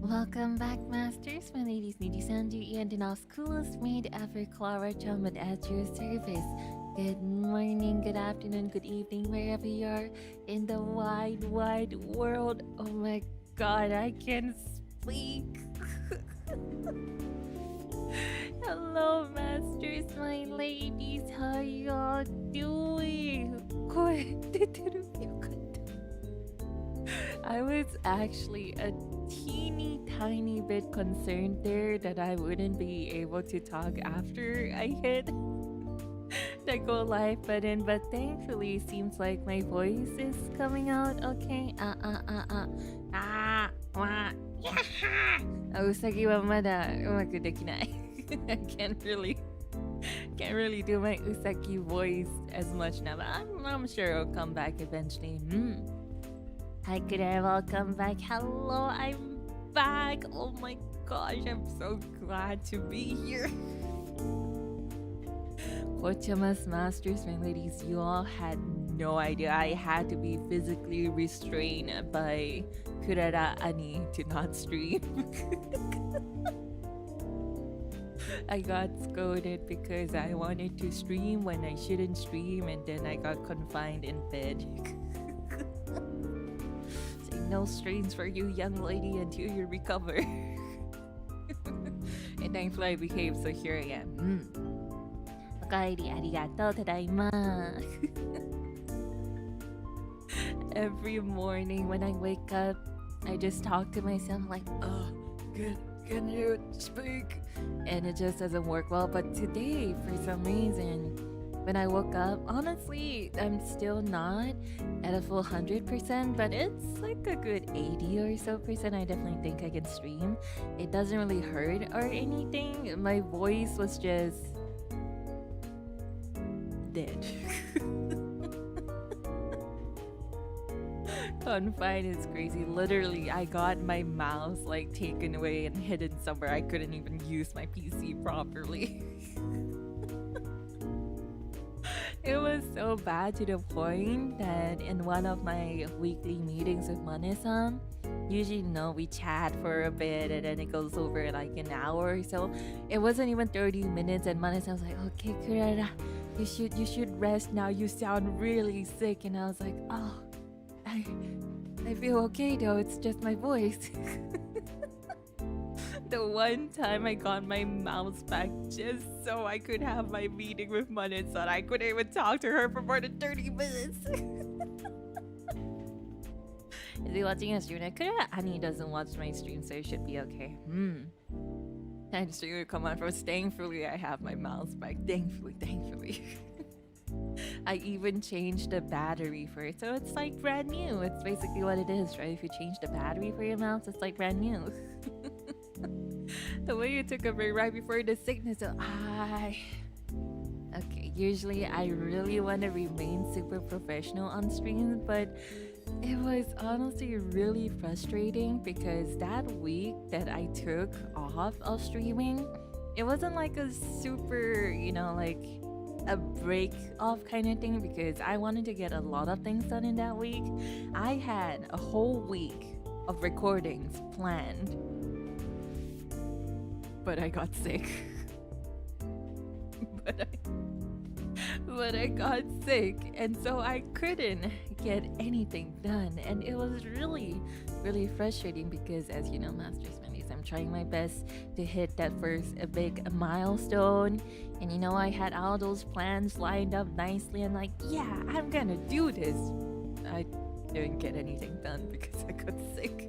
Welcome back, Masters. My ladies, NIJISANJI and Denauth's coolest maid ever, Klara Charmwood at your service. Good morning, good afternoon, good evening, wherever you are in the wide, wide world. Oh my god, I can't speak. Hello, Masters, my ladies. How y'all doing? 声出てる。よかった。I was actually a teeny tiny bit concerned there that I wouldn't be able to talk after I hit the go live button, but thankfully it seems like my voice is coming out okay. Usagi wa mada umaku dekinai. I can't really do my Usagi voice as much now, but I'm sure it'll come back eventually. Hi, Klara, welcome back. Hello, I'm back. Oh my gosh, I'm so glad to be here. Kochama's Masters, my ladies, you all had no idea. I had to be physically restrained by Klara Ani to not stream. I got scolded because I wanted to stream when I shouldn't stream, and then I got confined in bed. No streams for you, young lady, until you recover. And thankfully I behaved, so here I am. Okaeri arigatou, tadaima. Every morning when I wake up, I just talk to myself like, oh, can you speak? And it just doesn't work well. But today, for some reason, when I woke up, honestly, I'm still not at a full 100%, but it's like a good 80 or so percent. I definitely think I can stream. It doesn't really hurt or anything. My voice was just dead. Confined is crazy. Literally, I got my mouse like taken away and hidden somewhere. I couldn't even use my PC properly. It was so bad to the point that in one of my weekly meetings with Mane-san, usually, we chat for a bit and then it goes over like an hour or so. It wasn't even 30 minutes and Mane-san was like, okay, Klara, you should rest now. You sound really sick. And I was like, oh, I feel okay though. It's just my voice. The one time I got my mouse back just so I could have my meeting with Mane-san, I couldn't even talk to her for more than 30 minutes. Is he watching a stream? Annie doesn't watch my stream, so it should be okay. Thanks to you, come on, first. Thankfully, I have my mouse back. Thankfully. I even changed the battery for it, so it's like brand new. It's basically what it is, right? If you change the battery for your mouse, it's like brand new. The way you took a break right before the sickness, so okay, usually I really want to remain super professional on stream, but it was honestly really frustrating because that week that I took off of streaming, it wasn't like a super, like a break off kind of thing because I wanted to get a lot of things done in that week. I had a whole week of recordings planned, but I got sick. but I got sick, and so I couldn't get anything done. And it was really, really frustrating because, as you know, Masters Mendes, I'm trying my best to hit that first a big milestone. And you know, I had all those plans lined up nicely and like, yeah, I'm gonna do this. I didn't get anything done because I got sick.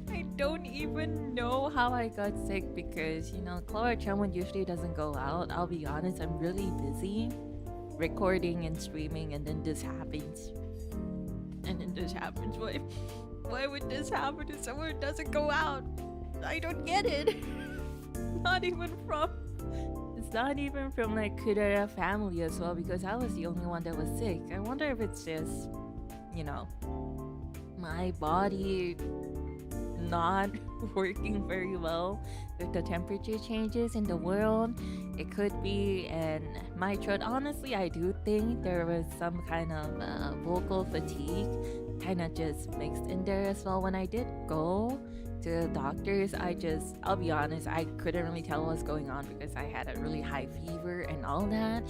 I don't even know how I got sick because, you know, Klara Charmwood usually doesn't go out. I'll be honest, I'm really busy recording and streaming, and then this happens. And then this happens. Why would this happen to someone who doesn't go out? I don't get it. It's not even from like Klara family as well, because I was the only one that was sick. I wonder if it's just, you know, my body not working very well with the temperature changes in the world. It could be, and my throat, honestly, I do think there was some kind of vocal fatigue kind of just mixed in there as well. When I did go to the doctors, I'll be honest, I couldn't really tell what's going on because I had a really high fever and all that.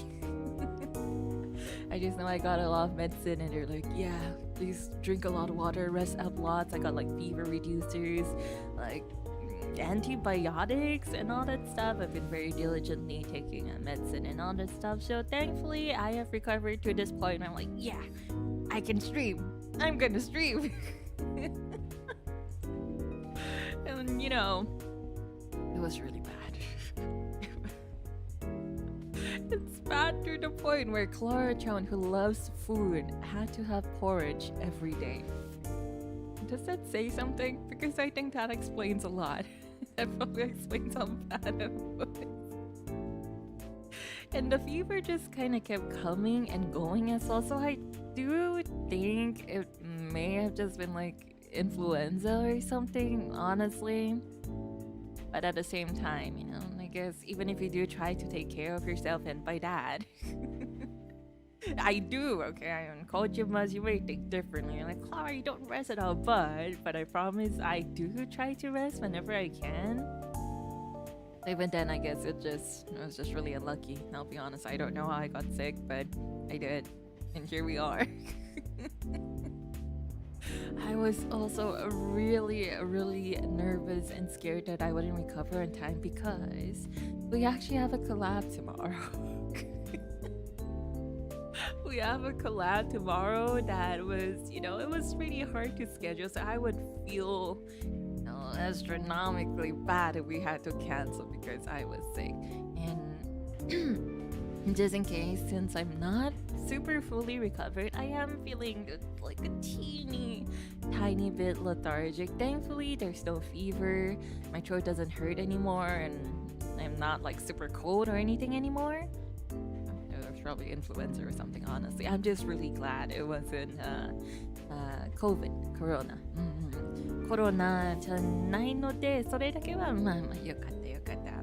I just know I got a lot of medicine and they're like, yeah, please drink a lot of water, rest up lots. I got like fever reducers, like antibiotics and all that stuff. I've been very diligently taking medicine and all that stuff. So thankfully I have recovered to this point. I'm like, yeah, I can stream. I'm gonna stream. And you know, it was really bad. It's bad to the point where Klara Charmwood, who loves food, had to have porridge every day. Does that say something? Because I think that explains a lot. That probably explains how bad it was. And the fever just kind of kept coming and going as well. So I do think it may have just been like influenza or something, honestly. But at the same time, you know, I guess even if you do try to take care of yourself, and by that, I do, okay? I on Kojima's, you may think differently. You're like, Klara, you don't rest at all, but I promise I do try to rest whenever I can. Even then, I guess it was just really unlucky. I'll be honest, I don't know how I got sick, but I did. And here we are. I was also really, really nervous and scared that I wouldn't recover in time because we actually have a collab tomorrow. We have a collab tomorrow that was, you know, it was really hard to schedule. So I would feel, you know, astronomically bad if we had to cancel because I was sick. And just in case, since I'm not super fully recovered, I am feeling like a tiny bit lethargic. Thankfully, there's no fever. My throat doesn't hurt anymore, and I'm not like super cold or anything anymore. There's probably influenza or something, honestly. I'm just really glad it wasn't corona. コロナじゃないので、それだけはまあよかった。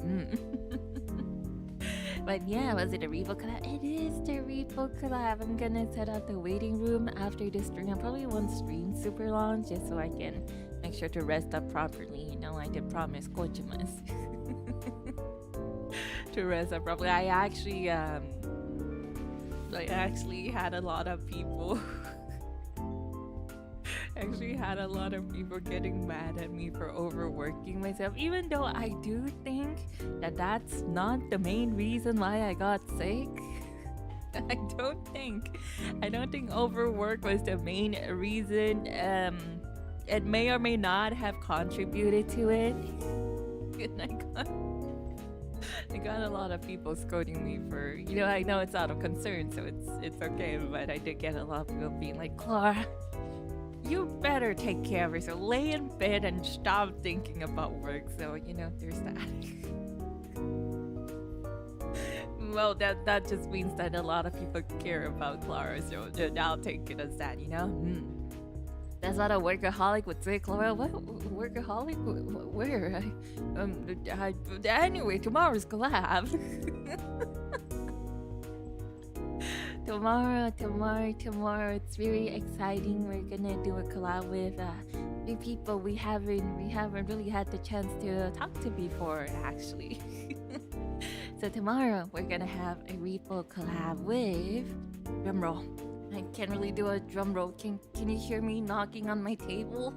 But yeah, was it a Repo collab? It is the Repo collab. I'm gonna set out the waiting room after this stream. I probably won't stream super long just so I can make sure to rest up properly. You know, I did promise Kojimas to rest up properly. I actually had a lot of people getting mad at me for overworking myself, even though I do think that that's not the main reason why I got sick. I don't think overwork was the main reason. It may or may not have contributed to it. And I got a lot of people scolding me for, you know, I know it's out of concern, so it's okay, but I did get a lot of people being like, Klara, you better take care of yourself. Lay in bed and stop thinking about work. So, you know, there's that. Well, that just means that a lot of people care about Klara, so I'll take it as that, you know? That's what a workaholic would say, Klara. What? Workaholic? Where? Anyway, tomorrow's collab. Tomorrow. It's very exciting. We're gonna do a collab with new people we haven't really had the chance to talk to before, actually. So tomorrow we're gonna have a Repo collab with, drumroll, I can't really do a drum roll. Can you hear me knocking on my table?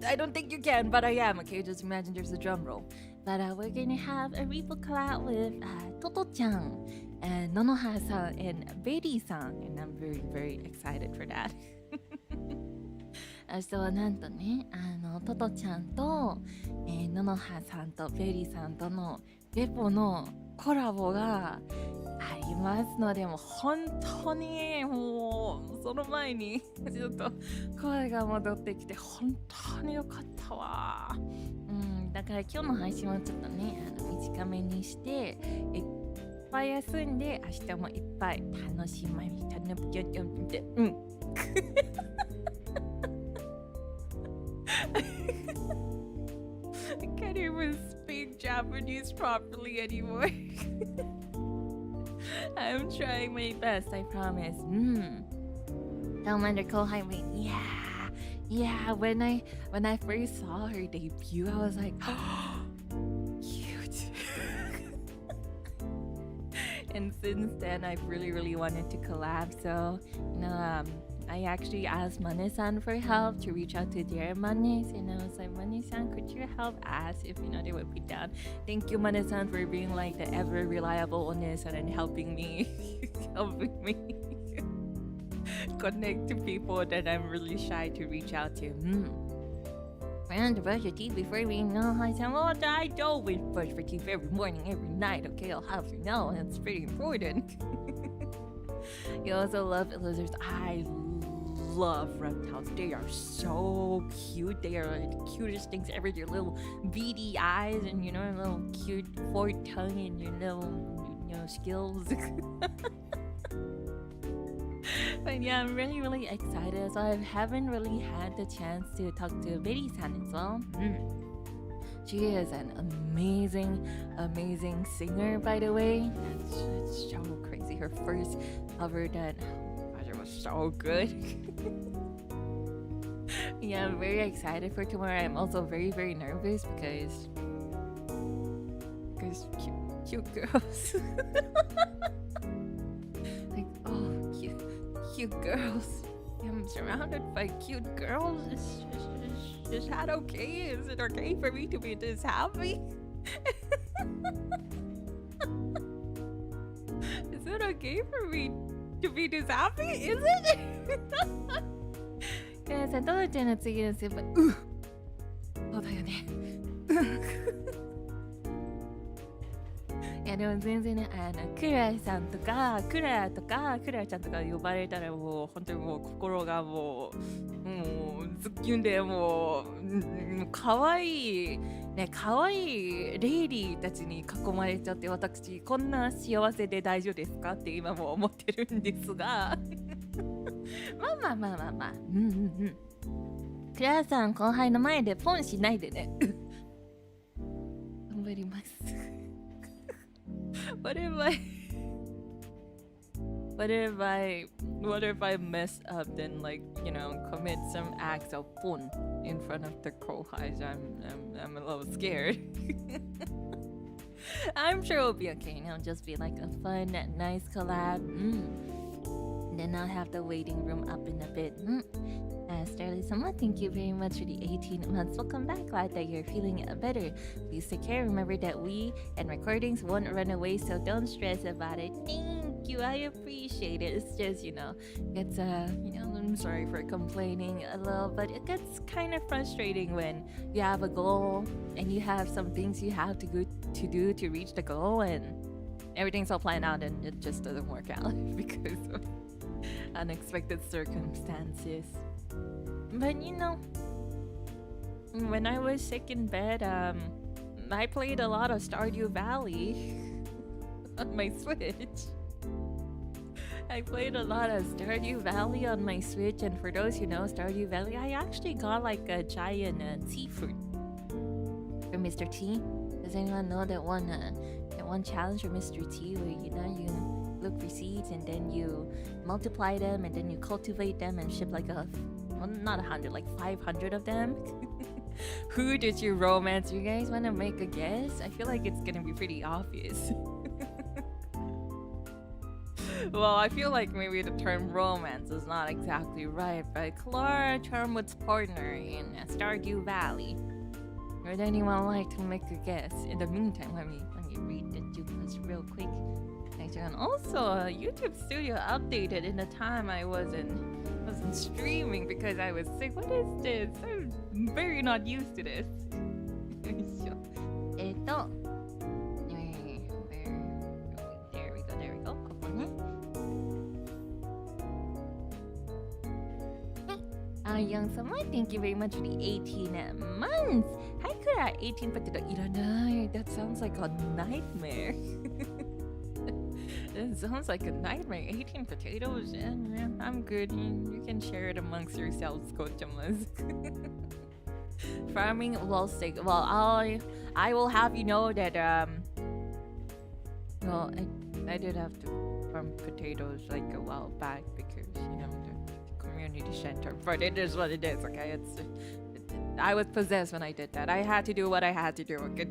I don't think you can, but I am. Okay, just imagine there's a drum roll. But we're gonna have a repo collab with Toto-chan and Nonoha-san and Betty-san, and I'm very, very excited for that. 明日はなんとね、トトちゃんと、ノノハさんとベリーさんとのレポのコラボがありますので、もう本当にもうその前にちょっと声が戻ってきて本当によかったわ。だから今日の配信はちょっとね短めにしていっぱい休んで明日もいっぱい楽しみにしてI can't even speak Japanese properly anymore. I'm trying my best, I promise. Commander Kohai, yeah. When I first saw her debut, I was like, oh, cute. And since then, I've really wanted to collab. So, I actually asked Mane-san for help to reach out to their manes, and I was like, Mane-san, could you help ask if they would be down? Thank you, Mane-san, for being like the ever reliable Onesan and helping me connect to people that I'm really shy to reach out to. And to brush your teeth before we know. I said, well, I always brush my teeth every morning, every night. Okay, I'll have you know, it's pretty important. You also love lizards. I love reptiles. They are so cute. They are like the cutest things ever. Your little beady eyes and little cute forked tongue and your little skills. But yeah, I'm really excited. So I haven't really had the chance to talk to Betty-san as well. She is an amazing singer, by the way. It's so crazy. Her first cover that it was so good. Yeah, I'm very excited for tomorrow. I'm also very nervous because cute girls. Like, oh, cute girls. I'm surrounded by cute girls. Is that okay? Is it okay for me to be this happy? Is it okay for me to be this happy? Is it? トトちゃんの次の先輩、そうだよね。いやでも全然ね、クラさんとかクラちゃんとか呼ばれたらもう本当にもう心がもうズッキュンでもう可愛いレディーたちに囲まれちゃって、私こんな幸せで大丈夫ですかって今も思ってるんですがまあクラさん後輩の前でポンしないでね頑張りますWhat if I mess up, then commit some acts of fun in front of the kohais? I'm a little scared. I'm sure it'll be okay. It'll just be like a fun, nice collab. Then I'll have the waiting room up in a bit. Starly-sama, thank you very much for the 18 months. Welcome back. Glad that you're feeling better. Please take care. Remember that we and recordings won't run away, so don't stress about it. Thank you. I appreciate it. It's just, it's I'm sorry for complaining a little, but it gets kind of frustrating when you have a goal and you have some things you have to do to reach the goal, and everything's all planned out and it just doesn't work out because of unexpected circumstances. But when I was sick in bed, I played a lot of Stardew Valley on my Switch. I played a lot of Stardew Valley on my Switch, and for those who know Stardew Valley, I actually got like a giant tea fruit for Mr. T. Does anyone know that one challenge for Mr. T where you look for seeds and then you multiply them and then you cultivate them and ship like not 100, like 500 of them? Who did you romance? You guys want to make a guess? I feel like it's gonna be pretty obvious. Well, I feel like maybe the term romance is not exactly right, but Klara Charmwood's partner in Stardew Valley. Would anyone like to make a guess? In the meantime, let me read the juice real quick. And also, YouTube Studio updated in the time I wasn't streaming because I was sick. What is this? I'm very not used to this. There we go. ここね。Young Summer, thank you very much for the 18 months. Hi, Klara, 18 potato. いらない. That sounds like a nightmare. It sounds like a nightmare. 18 potatoes. I'm good. You can share it amongst yourselves, Kochamas. Farming will stick. Well, I will have you know that well, I did have to farm potatoes like a while back because the community center. But it is what it is. Okay, I was possessed when I did that. I had to do what I had to do. Okay?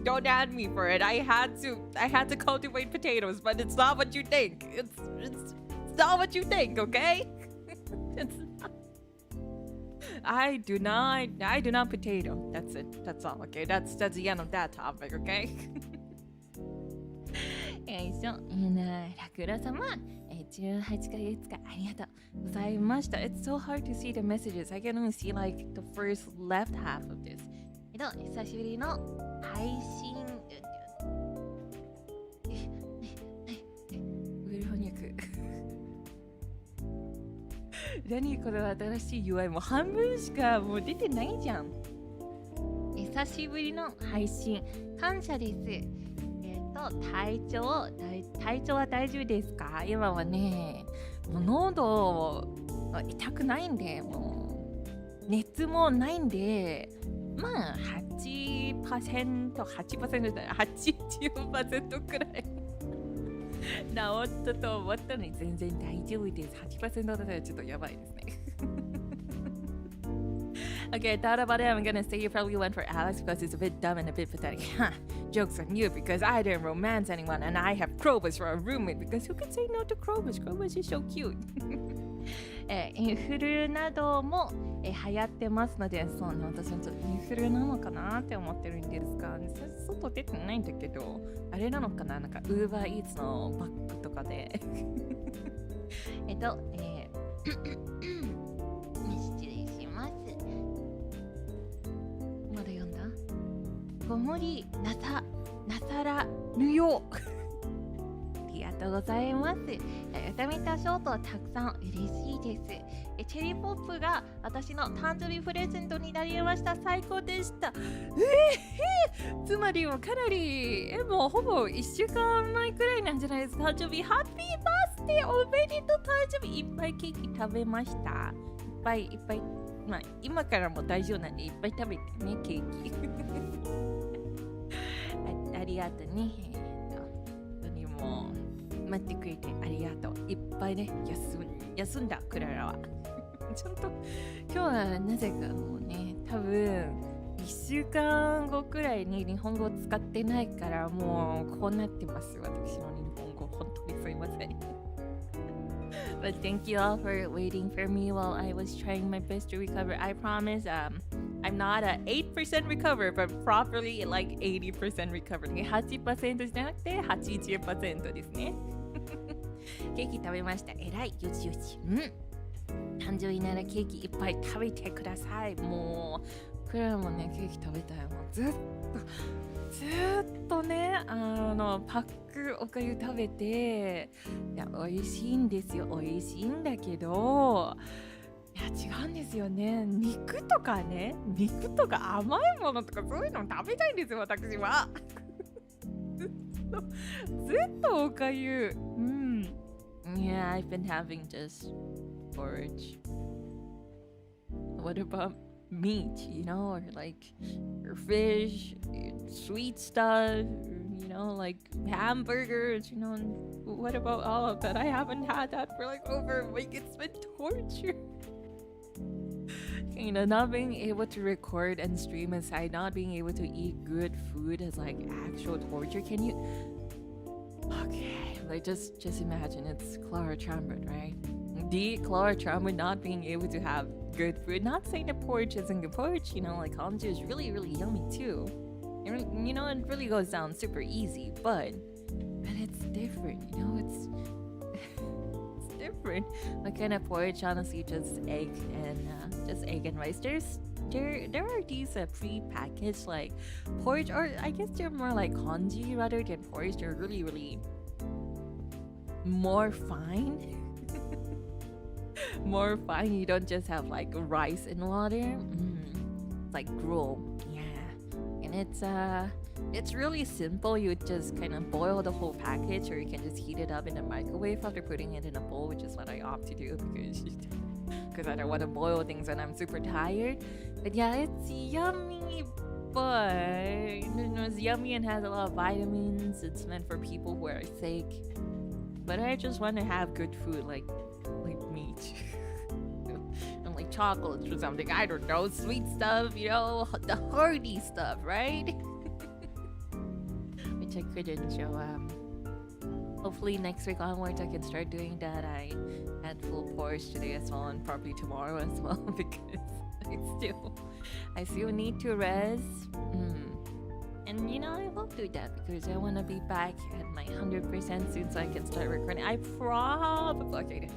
Don't add me for it. I had to cultivate potatoes, but it's not what you think. It's not what you think, okay? It's not. I do not potato. That's it. That's all, okay? That's the end of that topic, okay? ラクラ様、18ヶ月間ありがとうございました。It's so hard to see the messages. I can only see like the first left half of this. 久しぶりの配信。ウェル翻訳。何これ新しい UI も半分しかもう出てないじゃん。久しぶりの配信。感謝です。体調は大丈夫ですか？今はね、もう喉痛くないんで、もう熱もないんで、まあ8%くらい治ったと思ったのに全然大丈夫です。8% だったらちょっとやばいですね。Okay, I thought about it. I'm gonna say you probably went for Alex because it's a bit dumb and a bit pathetic. Joke's on you because I didn't romance anyone and I have Krobus for a roommate because who could say no to Krobus? Krobus is so cute. インフルなども流行ってますので、そうね、私はちょっとインフルなのかなって思ってるんですが、外出てないんだけど、あれなのかな、なんか Uber Eats のバッグとかで。失礼します。まだ読んだ？ごもりなさらぬよ。ありがとうございます。歌見たショートはたくさん嬉しいです。チェリーポップが私の誕生日プレゼントになりました。最高でした。つまりもかなりもうほぼ1週間前くらいなんじゃないですか。誕生日ハッピーバースデーおめでとう。誕生日いっぱいケーキ食べました。いっぱいまあ今からも大丈夫なんでいっぱい食べてね、ケーキ。ありがとうね。本当にもう待ってくれてありがとう。いっぱいね、休んだクララは。ちゃんと今日はなぜかもうね、多分1週間後くらいに日本語を使ってないからもうこうなってます。私の日本語本当にすいません。But thank you all for waiting for me while I was trying my best to recover. I promise I'm not a 8% recover, but properly like 80% recovered. 8% じゃなくて 80% ですね。ケーキ食べました。えらい。よしよし。誕生日ならケーキいっぱい食べてください。もう、クラもね、ケーキ食べたい。もうずっとね、パックおかゆ食べて、いや、美味しいんですよ。美味しいんだけど、いや、違うんですよね。肉とか甘いものとかそういうの食べたいんですよ、私は。ずっとおかゆ。Yeah, I've been having just porridge. What about meat, or like or fish, sweet stuff, like hamburgers, what about all of that? I haven't had that for like over a week. It's been torture. Not being able to record and stream aside, not being able to eat good food is like actual torture. Can you? Okay, Like just imagine it's Klara Charmwood, right? The Klara Charmwood not being able to have good food. Not saying the porridge isn't good porridge, you know, like hanju is really, really yummy too. You know, it really goes down super easy, but it's different, you know, it's different. What kind of porridge? Honestly, just egg and rice. There are these pre-packaged like porridge, or I guess they're more like hanji rather than porridge. They're really, really more fine. More fine. You don't just have like rice and water. It's like gruel. Yeah, and it's really simple. You just kind of boil the whole package, or you can just heat it up in the microwave after putting it in a bowl, which is what I opt to do because I don't want to boil things when I'm super tired. But yeah, it's yummy, but it's yummy and has a lot of vitamins. It's meant for people who are sick. But I just want to have good food, like meat. And like chocolates or something. I don't know, sweet stuff, you know, the hearty stuff, right? Which I couldn't show. Hopefully next week onwards I can start doing that. I had full porridge today as well, and probably tomorrow as well, because I still need to rest. And you know, I will do that because I want to be back at my 100% soon so I can start recording. I probably, okay,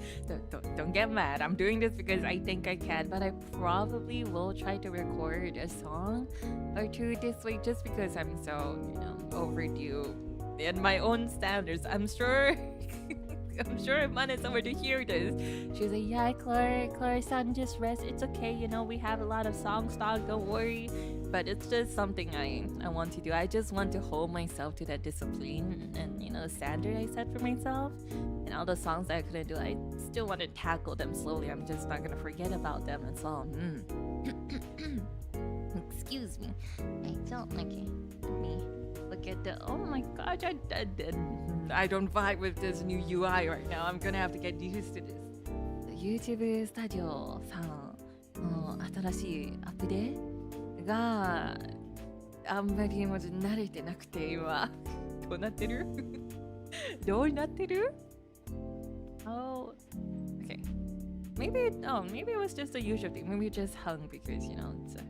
don't get mad. I'm doing this because I think I can, but I probably will try to record a song or two this week just because I'm so, you know, overdue in my own standards. I'm sure I'm on somewhere to hear this. She's like, yeah, Klara-san, just rest. It's okay, you know, we have a lot of songs stock, don't worry. But it's just something I want to do. I just want to hold myself to that discipline and, you know, standard I set for myself. And all the songs that I couldn't do, I still want to tackle them slowly. I'm just not going to forget about them. It's all, Excuse me. I don't like it. Let me look at the, oh my gosh, I don't vibe with this new UI right now. I'm going to have to get used to this. The YouTube スタジオさんの新しいアップデートがあんまり慣れてなくて今どうなってるどうなってる Oh, okay. Maybe it was just a usual thing. Maybe it just hung because, you know, it's a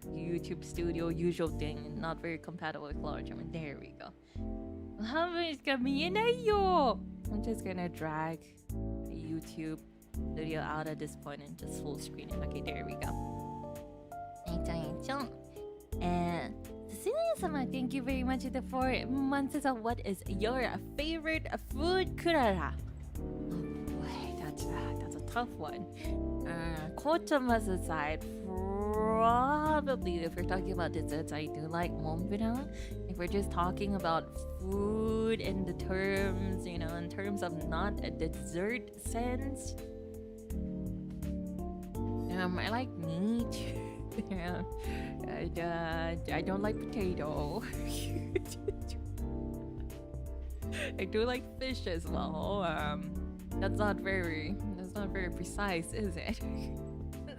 YouTube studio usual thing and not very compatible with Klara Charmwood. There we go. 半分しか見えないよ I'm just gonna drag the YouTube studio out at this point and just full screen it. Okay, there we go. And Cecilia-sama, thank you very much for months of what is your favorite food, Klara? Oh boy, that's a tough one. Kochama's aside, probably if we're talking about desserts, I do like Montblanc. If we're just talking about food in the terms, you know, in terms of not a dessert sense, I like meat. Yeah, I don't like potato. I do like fish as well. That's not very precise, is it?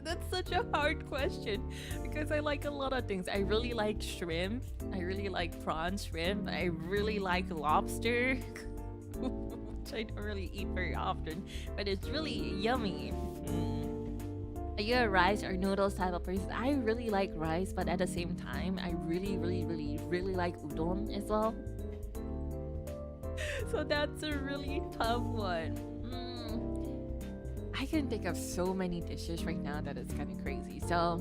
That's such a hard question because I like a lot of things. I really like shrimp. I really like prawn shrimp. I really like lobster, which I don't really eat very often, but it's really yummy. Are you a rice or noodles type of person? I really like rice, but at the same time, I really like udon as well. So that's a really tough one. I can think of so many dishes right now that it's kind of crazy. So,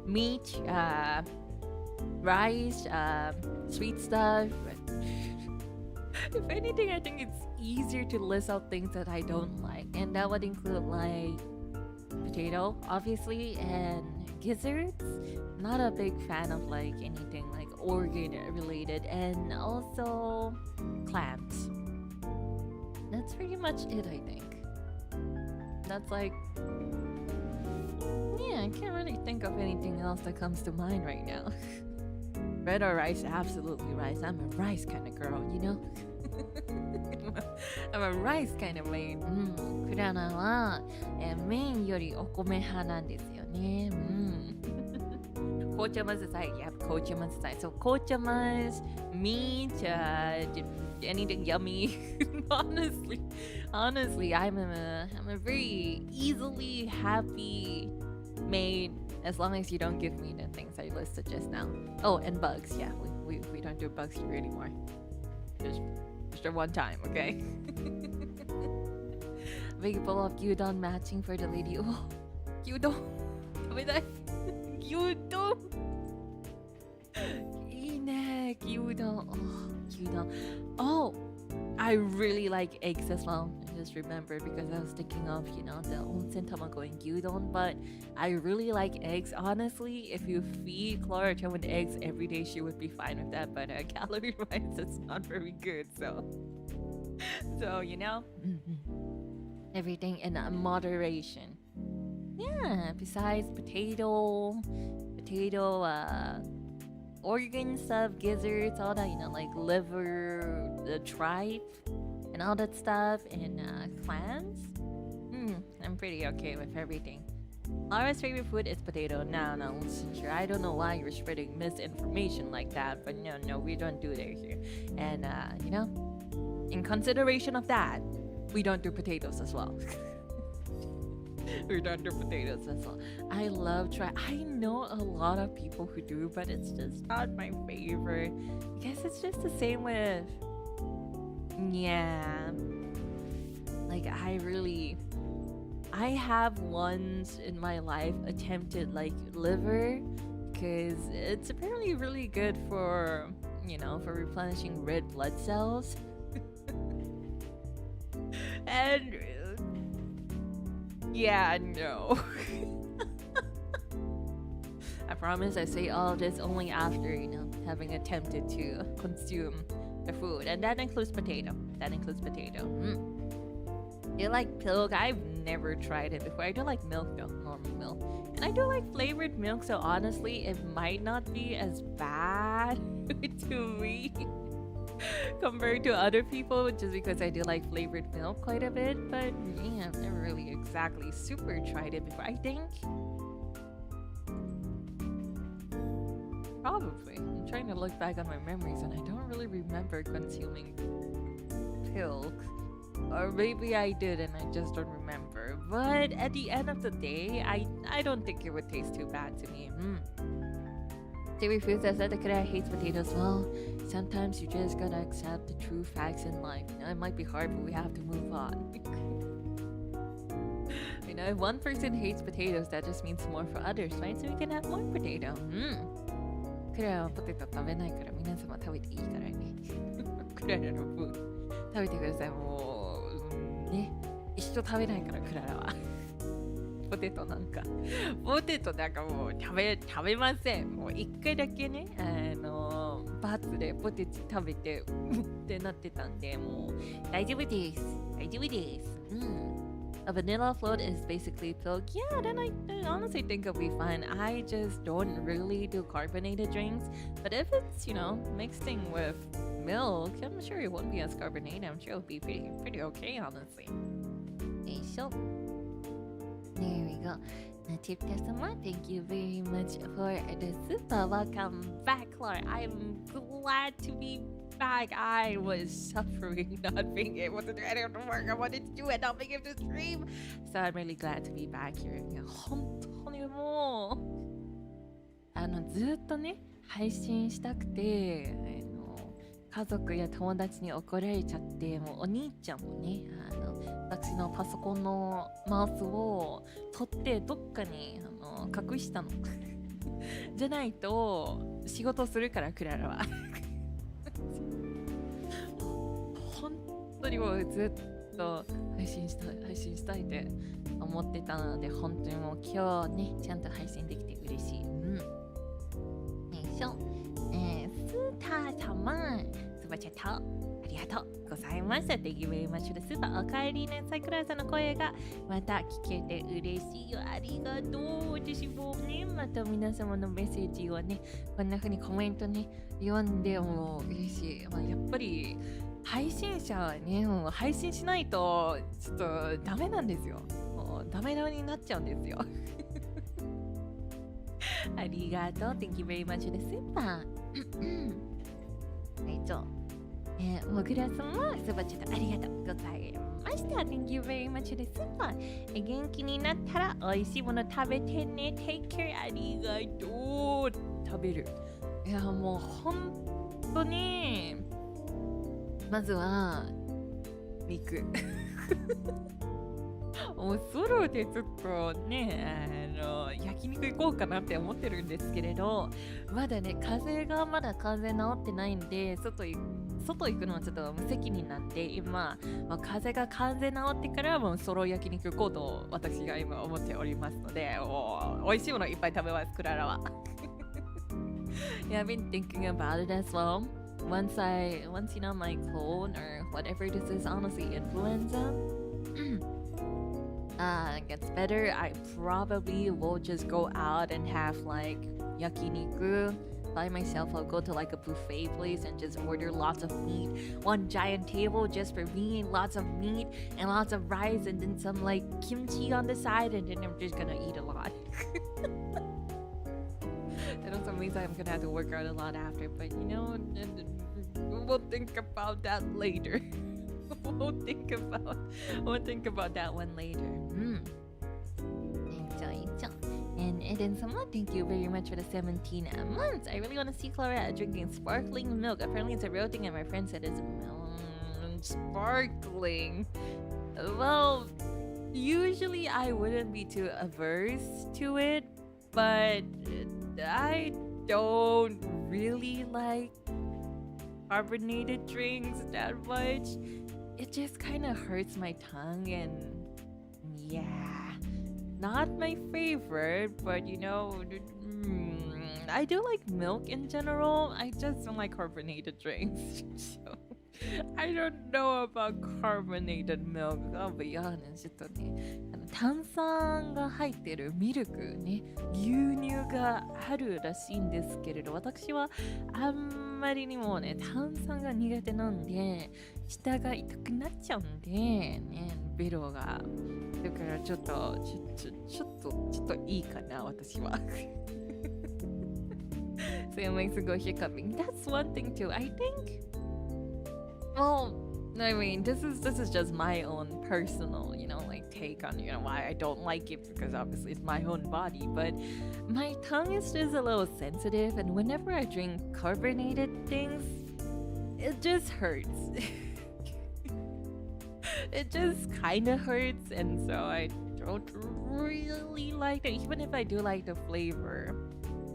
meat, rice, sweet stuff. If anything, I think it's easier to list out things that I don't like, and that would include like potato, obviously, and gizzards. Not a big fan of like anything like organ related, and also clams. That's pretty much it, I think. That's like, yeah, I can't really think of anything else that comes to mind right now. Bread or rice? Absolutely rice. I'm a rice kind of girl, you know? I'm a rice kind of maid. クラナは、麺よりお米派なんですよね。紅茶混ぜたい。Yep, 紅茶混ぜたい。So 紅茶混ぜ meat, anything yummy. honestly, I'm a very easily happy maid as long as you don't give me the things I listed just now. Oh, and bugs. Yeah, we don't do bugs here anymore. Just a one time, okay? Big bowl of gyudon matching for the lady. Oh, gyudon. 食べたい。gyudon. いいね、gyudon. Oh, gyudon. Oh, I really like eggs as well. I just remembered because I was thinking of, the onsen tamago and gyudon, but I really like eggs. Honestly, if you feed Klara Charmwood eggs every day, she would be fine with that, but calorie-wise, it's not very good, so everything in moderation. Yeah, besides potato, organs of gizzards, all that, like liver, the tripe, and all that stuff, and clams. I'm pretty okay with everything. Klara's favorite food is potato. No, listen, sure. I don't know why you're spreading misinformation like that, but no, we don't do that here. And, in consideration of that, we don't do potatoes as well. We don't do potatoes as well. I love try. I know a lot of people who do, but it's just not my favorite. I guess it's just the same with, like I have once in my life attempted like liver because it's apparently really good for, for replenishing red blood cells. And no. I promise I say all this only after, having attempted to consume the food. And that includes potato. You like milk? I've never tried it before. I do like milk though, normal milk. And I do like flavored milk, so honestly, it might not be as bad to me compared to other people, just because I do like flavored milk quite a bit. But yeah, I've never really exactly super tried it before. I think probably. I'm trying to look back on my memories and I don't really remember consuming pills. Or maybe I did and I just don't remember. But at the end of the day, I don't think it would taste too bad to me. They refuse that the Klara hates potatoes. Well, sometimes you just gotta accept the true facts in life. It might be hard, but we have to move on. If one person hates potatoes, that just means more for others, right? So we can have more potato. Klaraはポテト食べないから皆様食べていいからね。クララの分食べてください。もうね、一生食べないからクララは。ポテトなんかもう食べません。もう一回だけね、バーツでポテチ食べてってなってたんで、もう大丈夫です。A vanilla float is basically milk. Yeah, then I honestly think it'll be fine. I just don't really do carbonated drinks. But if it's, mixing with milk, I'm sure it won't be as carbonated. I'm sure it'll be pretty okay, honestly. So there we go. Natip-sama, thank you very much for the super. Welcome back, Klara. I'm glad to be back. I was suffering not being able to do any of the work I wanted to do and not being able to stream. So I'm really glad to be back here. 本当にもうずっとね配信したくて家族や友達に怒られちゃって、もうお兄ちゃんもね私のパソコンのマウスを取ってどっかに隠したのじゃないと仕事するからクララは本当にもうずっと配信したいって思ってたので、本当にもう今日ねちゃんと配信できて嬉しい。スーター様スーパーチャットありがとうございました。Thank you very much for the super。 おかえりなさい。クララさんの声がまた聞けて嬉しいよ。ありがとう。私もねまた皆様のメッセージをねこんな風にコメントね読んでも嬉しい。やっぱり配信者はねもう配信しないとちょっとダメなんですよ。もうダメになっちゃうんですよ。ありがとう。Thank you very much for the super。はい、もぐらさんはスーパーチャットありがとうございました。Thank you very much です。元気になったら美味しいもの食べてね。Take care ありがとう。食べる。いやもう本当にまずは肉。もうソロでちょっとね焼肉行こうかなって思ってるんですけれど、まだね風邪がまだ完全治ってないんで外行くのはちょっと無責任なんで、今、風邪が完全治ってからもうソロ焼肉行こうと私が今思っておりますので、美味しいものいっぱい食べます、クララは。Yeah, I've been thinking about it as well. Once you know my cold or whatever this is, honestly influenza gets better, I probably will just go out and have like yakiniku by myself. I'll go to like a buffet place and just order lots of meat, one giant table just for me, lots of meat and lots of rice and then some like kimchi on the side, and then I'm just gonna eat a lot. That also means I'm gonna have to work out a lot after, but you know, we'll think about that later. we'll think about that one later. And Eden Sama, thank you very much for the 17 months. I really want to see Klara drinking sparkling milk. Apparently it's a real thing and my friend said it's sparkling. Well, usually I wouldn't be too averse to it, but I don't really like carbonated drinks that much. It just kind of hurts my tongue and yeah, not my favorite, but you know, I do like milk in general. I just don't like carbonated drinks. So I don't know about carbonated milk. I'll be honest. ちょっとね、炭酸が入ってるミルクね、牛乳があるらしいんですけれど、私はあんまりにもね、炭酸が苦手なんで、舌が痛くなっちゃうんで、ね、ベロが。だからちょっといいかな、私は。So it makes it go hiccuping. That's one thing too. I think. Well, I mean, this is just my own personal, you know, like take on, you know, why I don't like it, because obviously it's my own body, but my tongue is just a little sensitive, and whenever I drink carbonated things, it just hurts. It just kind of hurts, and so I don't really like it. Even if I do like the flavor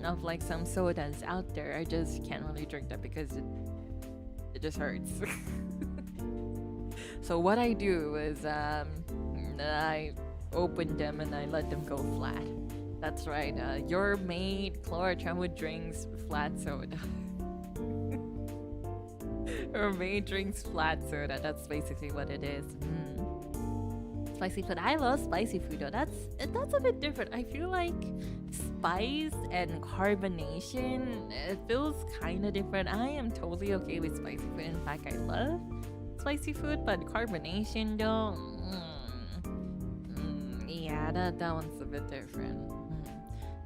of like some sodas out there, I just can't really drink that because it just hurts. So what I do is I open them and I let them go flat. That's right. Your Maid, Klara Charmwood drinks flat soda. Your Maid drinks flat soda. That's basically what it is. Spicy food. I love spicy food though. That's a bit different. I feel like spice and carbonation, it feels kind of different. I am totally okay with spicy food. In fact, I love spicy food, but carbonation though, yeah, that one's a bit different.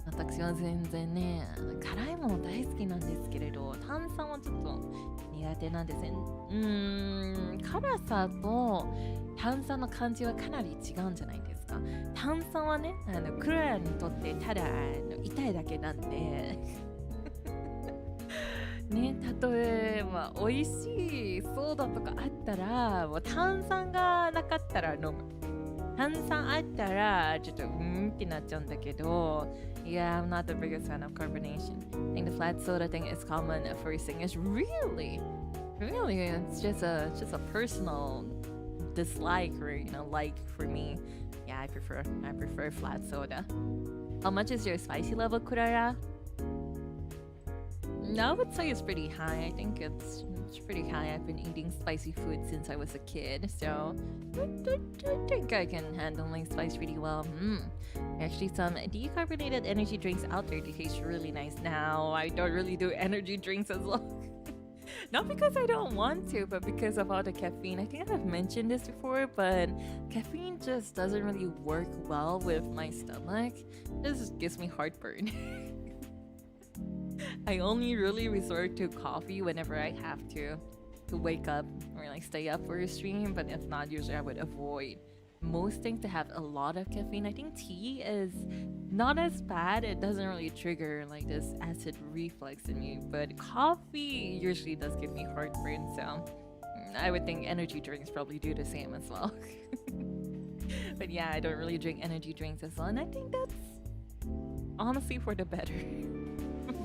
私は全然ね、辛いもの大好きなんですけれど、炭酸はちょっと苦手なんですね。辛さと炭酸の感じはかなり違うんじゃないですか。炭酸はね、クララにとってただ痛いだけなんでね、例えば美味しいソーダとかあったら、もう炭酸がなかったら飲む。炭酸あったらちょっとってなっちゃうんだけど、Yeah, I'm not the biggest fan of carbonation. I think the flat soda thing is common. First thing is really, it's just a personal dislike or like for me. Yeah, I prefer flat soda. How much is your spicy level, Klara? I would say it's pretty high. I think it's pretty high. I've been eating spicy food since I was a kid, so I think I can handle my spice pretty well. Actually, some decarbonated energy drinks out there, they taste really nice. Now, I don't really do energy drinks as well. Not because I don't want to, but because of all the caffeine. I think I've mentioned this before, but caffeine just doesn't really work well with my stomach. It just gives me heartburn. I only really resort to coffee whenever I have to. to wake up or like stay up for a stream, but if not, usually I would avoid most things to have a lot of caffeine. I think tea is not as bad. It doesn't really trigger like this acid reflux in me, but coffee usually does give me heartburn, so I would think energy drinks probably do the same as well. But yeah, I don't really drink energy drinks as well, and I think that's honestly for the better.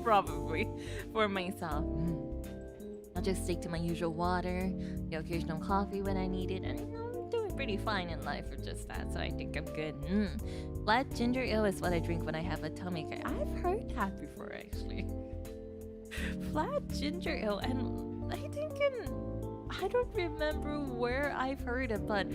Probably for myself. I'll just stick to my usual water, the occasional coffee when I need it, and I'm doing pretty fine in life for just that, so I think I'm good. Flat ginger ale is what I drink when I have a tummy ache. I've heard that before, actually. Flat ginger ale, and I think I don't remember where I've heard it, but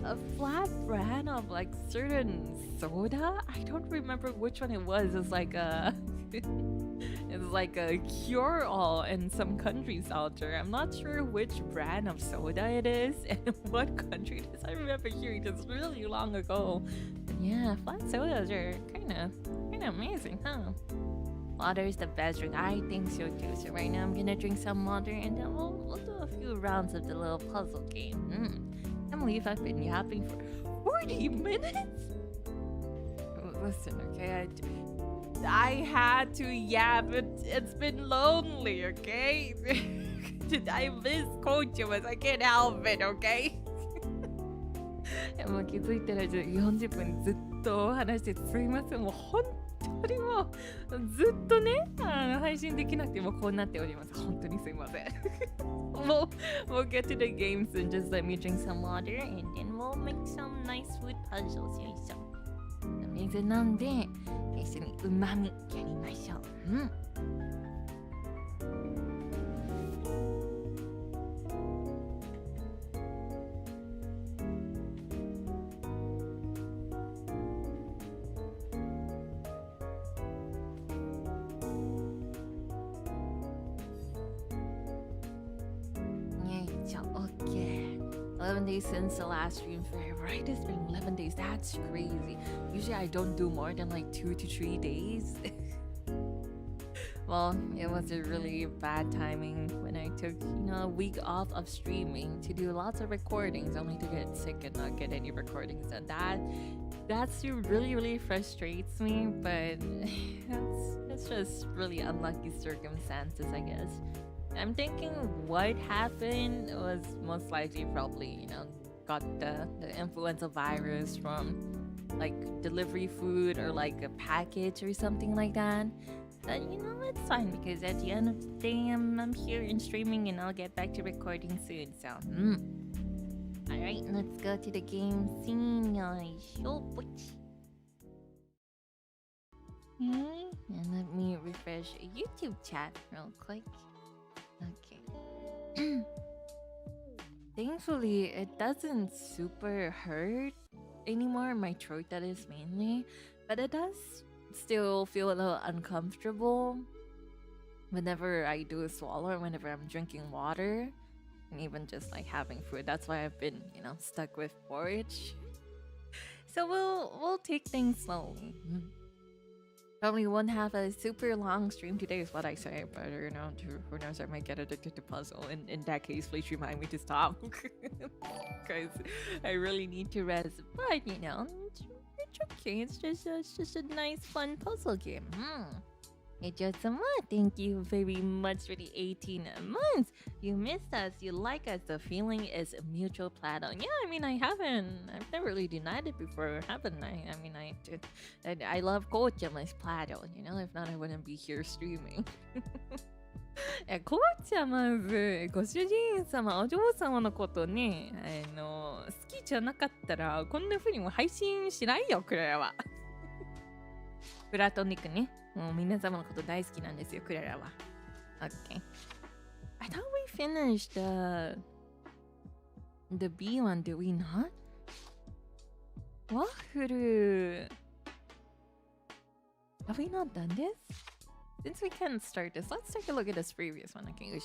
a flat brand of like certain soda. I don't remember which one it was. It's like a it's like a cure-all in some countries out there. I'm not sure which brand of soda it is and what country it is. I remember hearing this really long ago. But yeah, flat sodas are kind of amazing, huh? Water is the best drink. I think so too. So right now I'm gonna drink some water and then we'll do a few rounds of the little puzzle game. I can't believe I've been yapping for 40 minutes. Listen, okay, I had to yap. It's been lonely, okay? I miss Coachamas. I can't help it, okay? もう気づいたら40分ずっと話してすいません。もう本当にもうずっとね配信できなくてもこうなっております。本当にすいません。we'll get to the game soon. Just let me drink some water and then we'll make some nice food puzzles. よいしょ。水飲んで一緒にうまみやりましょう。Okay. 11 days since the last stream for right? It's been 11 days. That's crazy. Usually I don't do more than like 2 to 3 days. Well, it was a really bad timing when I took, a week off of streaming to do lots of recordings, only to get sick and not get any recordings. And that's really, really frustrates me, but it's just really unlucky circumstances, I guess. I'm thinking what happened was most likely probably, got the influenza virus from like delivery food or like a package or something like that. But it's fine because at the end of the day I'm here in streaming and I'll get back to recording soon. So alright, let's go to the game scene. And let me refresh YouTube chat real quick. Okay. Thankfully, it doesn't super hurt anymore. My throat, that is mainly. But it does still feel a little uncomfortable whenever I do swallow, whenever I'm drinking water, and even just like having food. That's why I've been, stuck with porridge. So we'll take things slowly. Probably won't have a super long stream today is what I say, but who knows, I might get addicted to puzzle. In that case, please remind me to stop. Because I really need to rest. But it's okay. It's just a nice fun puzzle game. Hey Josama, thank you very much for the 18 months. You missed us, you like us, the feeling is mutual plateau. Yeah, I've never really denied it before, haven't I? I love Coachama's plateau, if not I wouldn't be here streaming. コーチはまずご主人様お嬢様のことね好きじゃなかったらこんな風にも配信しないよクララはプラトニックねもう皆様のこと大好きなんですよクララは Okay. I thought we finished the B one, did we not? ワッフル Have we not done this? Since we can't start this, let's take a look at this previous one. Okay,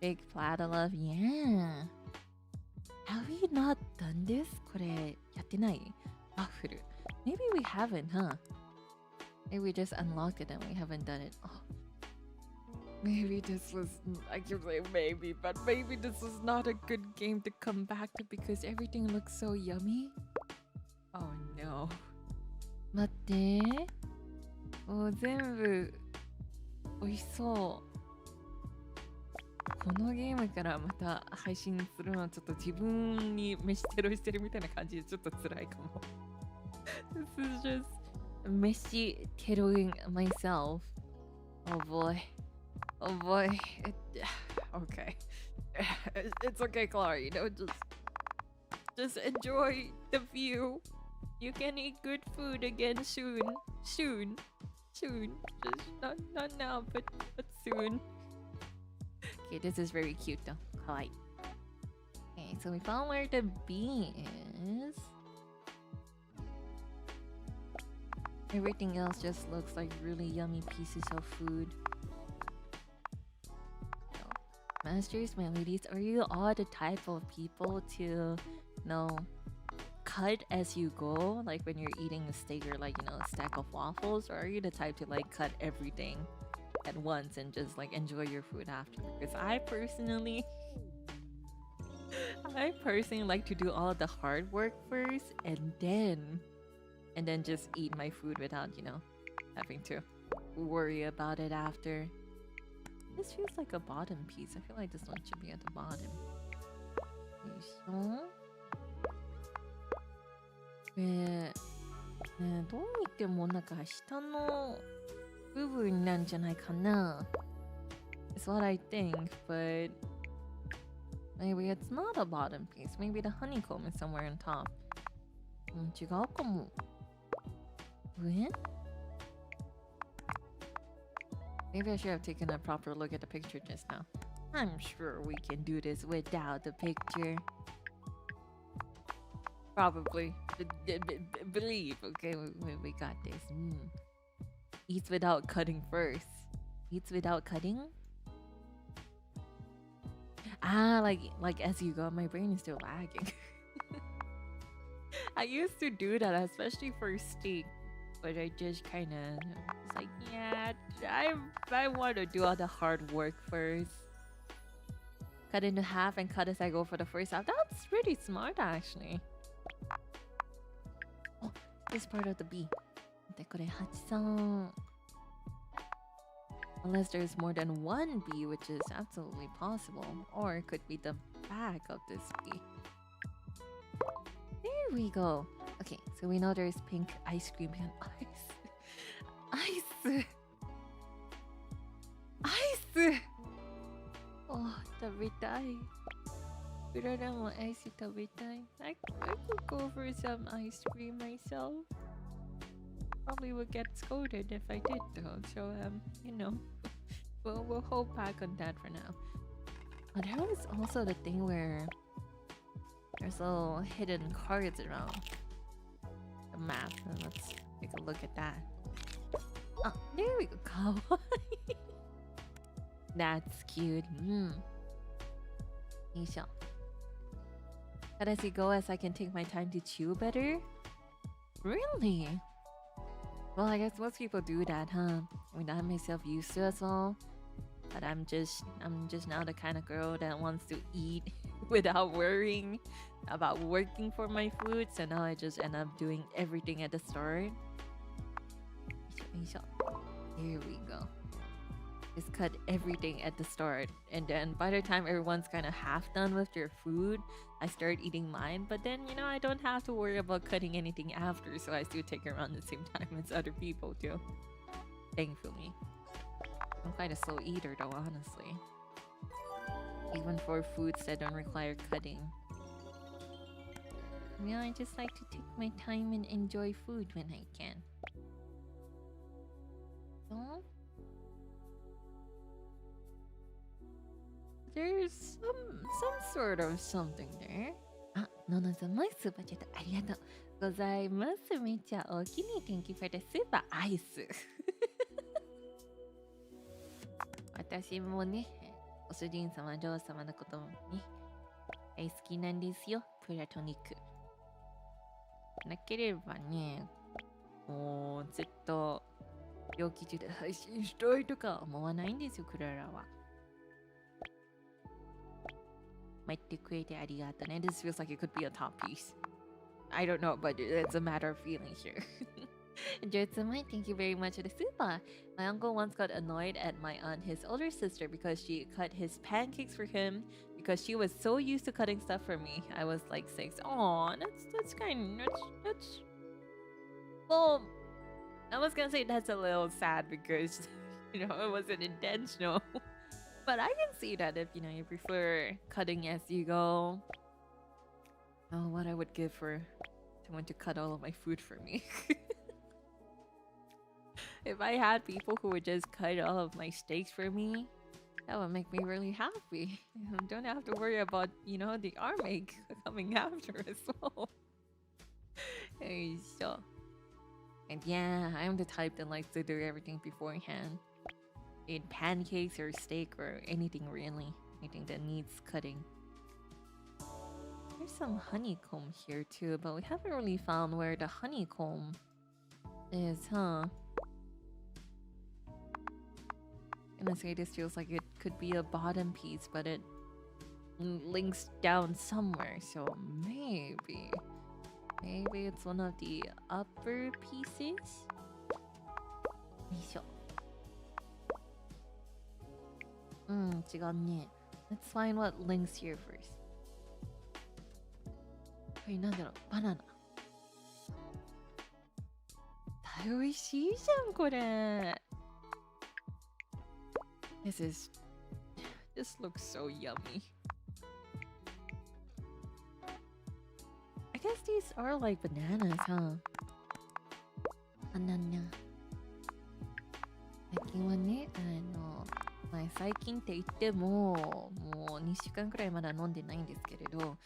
Big platter love, yeah. Have we not done this? これやってないワッフル Maybe we haven't, huh? Maybe we just unlocked it and we haven't done it. Oh. Maybe this was, I keep saying maybe, but maybe this was not a good game to come back to because everything looks so yummy. Oh no. 待って。もう全部美味しそう。このゲームからまた配信するのはちょっと自分に飯テロしてるみたいな感じでちょっと辛いかも。This is just 飯テロing myself. Oh boy. Oh boy. Okay. It's okay, Klara. You know, just enjoy the view. You can eat good food again soon. Soon. Just not now, but soon. Okay, this is very cute though. Kawaii. Okay, so we found where the bee is. Everything else just looks like really yummy pieces of food. So, masters, my ladies, are you all the type of people to, you know, cut as you go? Like when you're eating a steak or like, you know, a stack of waffles? Or are you the type to like cut everything at once and just like enjoy your food after? Because I personally like to do all the hard work first and then just eat my food without, you know, having to worry about it after. This feels like a bottom piece. I feel like this one should be at the bottom. So, どう見てもなんか下の部分なんじゃないかな。It's what I think, but maybe it's not a bottom piece. Maybe the honeycomb is somewhere on top. 違うかも。上？ Maybe I should have taken a proper look at the picture just now. I'm sure we can do this without the picture. Probably. Believe, okay? We got this. Eats without cutting first. Eats without cutting? Ah, like as you go. My brain is still lagging. I used to do that, especially for steak. But I just kind of was like, yeah, I want to do all the hard work first. Cut into half and cut as I go for the first half. That's pretty smart, actually. Oh, this part of the bee. Unless there's more than one bee, which is absolutely possible. Or it could be the back of this bee. There we go. Okay, so we know there's pink ice cream and ice. Ice! Oh, 食べたい。うららもアイス食べたい。I could go for some ice cream myself. Probably would get scolded if I did though. So, you know, we'll hold back on that for now. But there was also the thing where there's little hidden cards around the map. Let's take a look at that. Oh, there we go. Kawaii. That's cute. Cut as you go, as I can take my time to chew better. Really? Well, I guess most people do that, huh? I mean, I myself used to as well. But I'm just now the kind of girl that wants to eat without worrying about working for my food. So now I just end up doing everything at the start. Here we go. Just cut everything at the start. And then by the time everyone's kind of half done with their food, I start eating mine. But then, you know, I don't have to worry about cutting anything after. So I still take it around the same time as other people do. Thankfully. I'm quite a slow eater though, honestly. Even for foods that don't require cutting. Yeah, I just like to take my time and enjoy food when I can. So, there's some sort of something there. Ah, Nonoさん、もうスーパーチャットありがとうございます。めっちゃお気に入り。Thank you for the super ice. 私もね、ご主人様、女王様のこともね、大好きなんですよ。プラトニック。なければね、もうずっと病気中で配信したいとか思わないんですよ、クララは。待ってくれてありがとうね。This feels like it could be a top piece. I don't know, but it's a matter of feeling here. Jotsumai, thank you very much for the super. My uncle once got annoyed at my aunt, his older sister, because she cut his pancakes for him because she was so used to cutting stuff for me. I was like 6. Aw, that's kind of that's well, I was gonna say that's a little sad because you know it wasn't intentional. But I can see that if you prefer cutting as you go. Oh, what I would give for someone to cut all of my food for me. If I had people who would just cut all of my steaks for me, that would make me really happy. I don't have to worry about, the arm ache coming after as well. So, and yeah, I'm the type that likes to do everything beforehand. In pancakes or steak or anything really. Anything that needs cutting. There's some honeycomb here too, but we haven't really found where the honeycomb is, huh? I'm gonna say this feels like it could be a bottom piece, but it links down somewhere, so maybe it's one of the upper pieces? Let's find what links here first. Wait, banana. 美味しいじゃんこれ。This looks so yummy. I guess these are like bananas, huh? Banana. 最近はね、最近って言っても、もう2週間くらいまだ飲んでないんですけれど、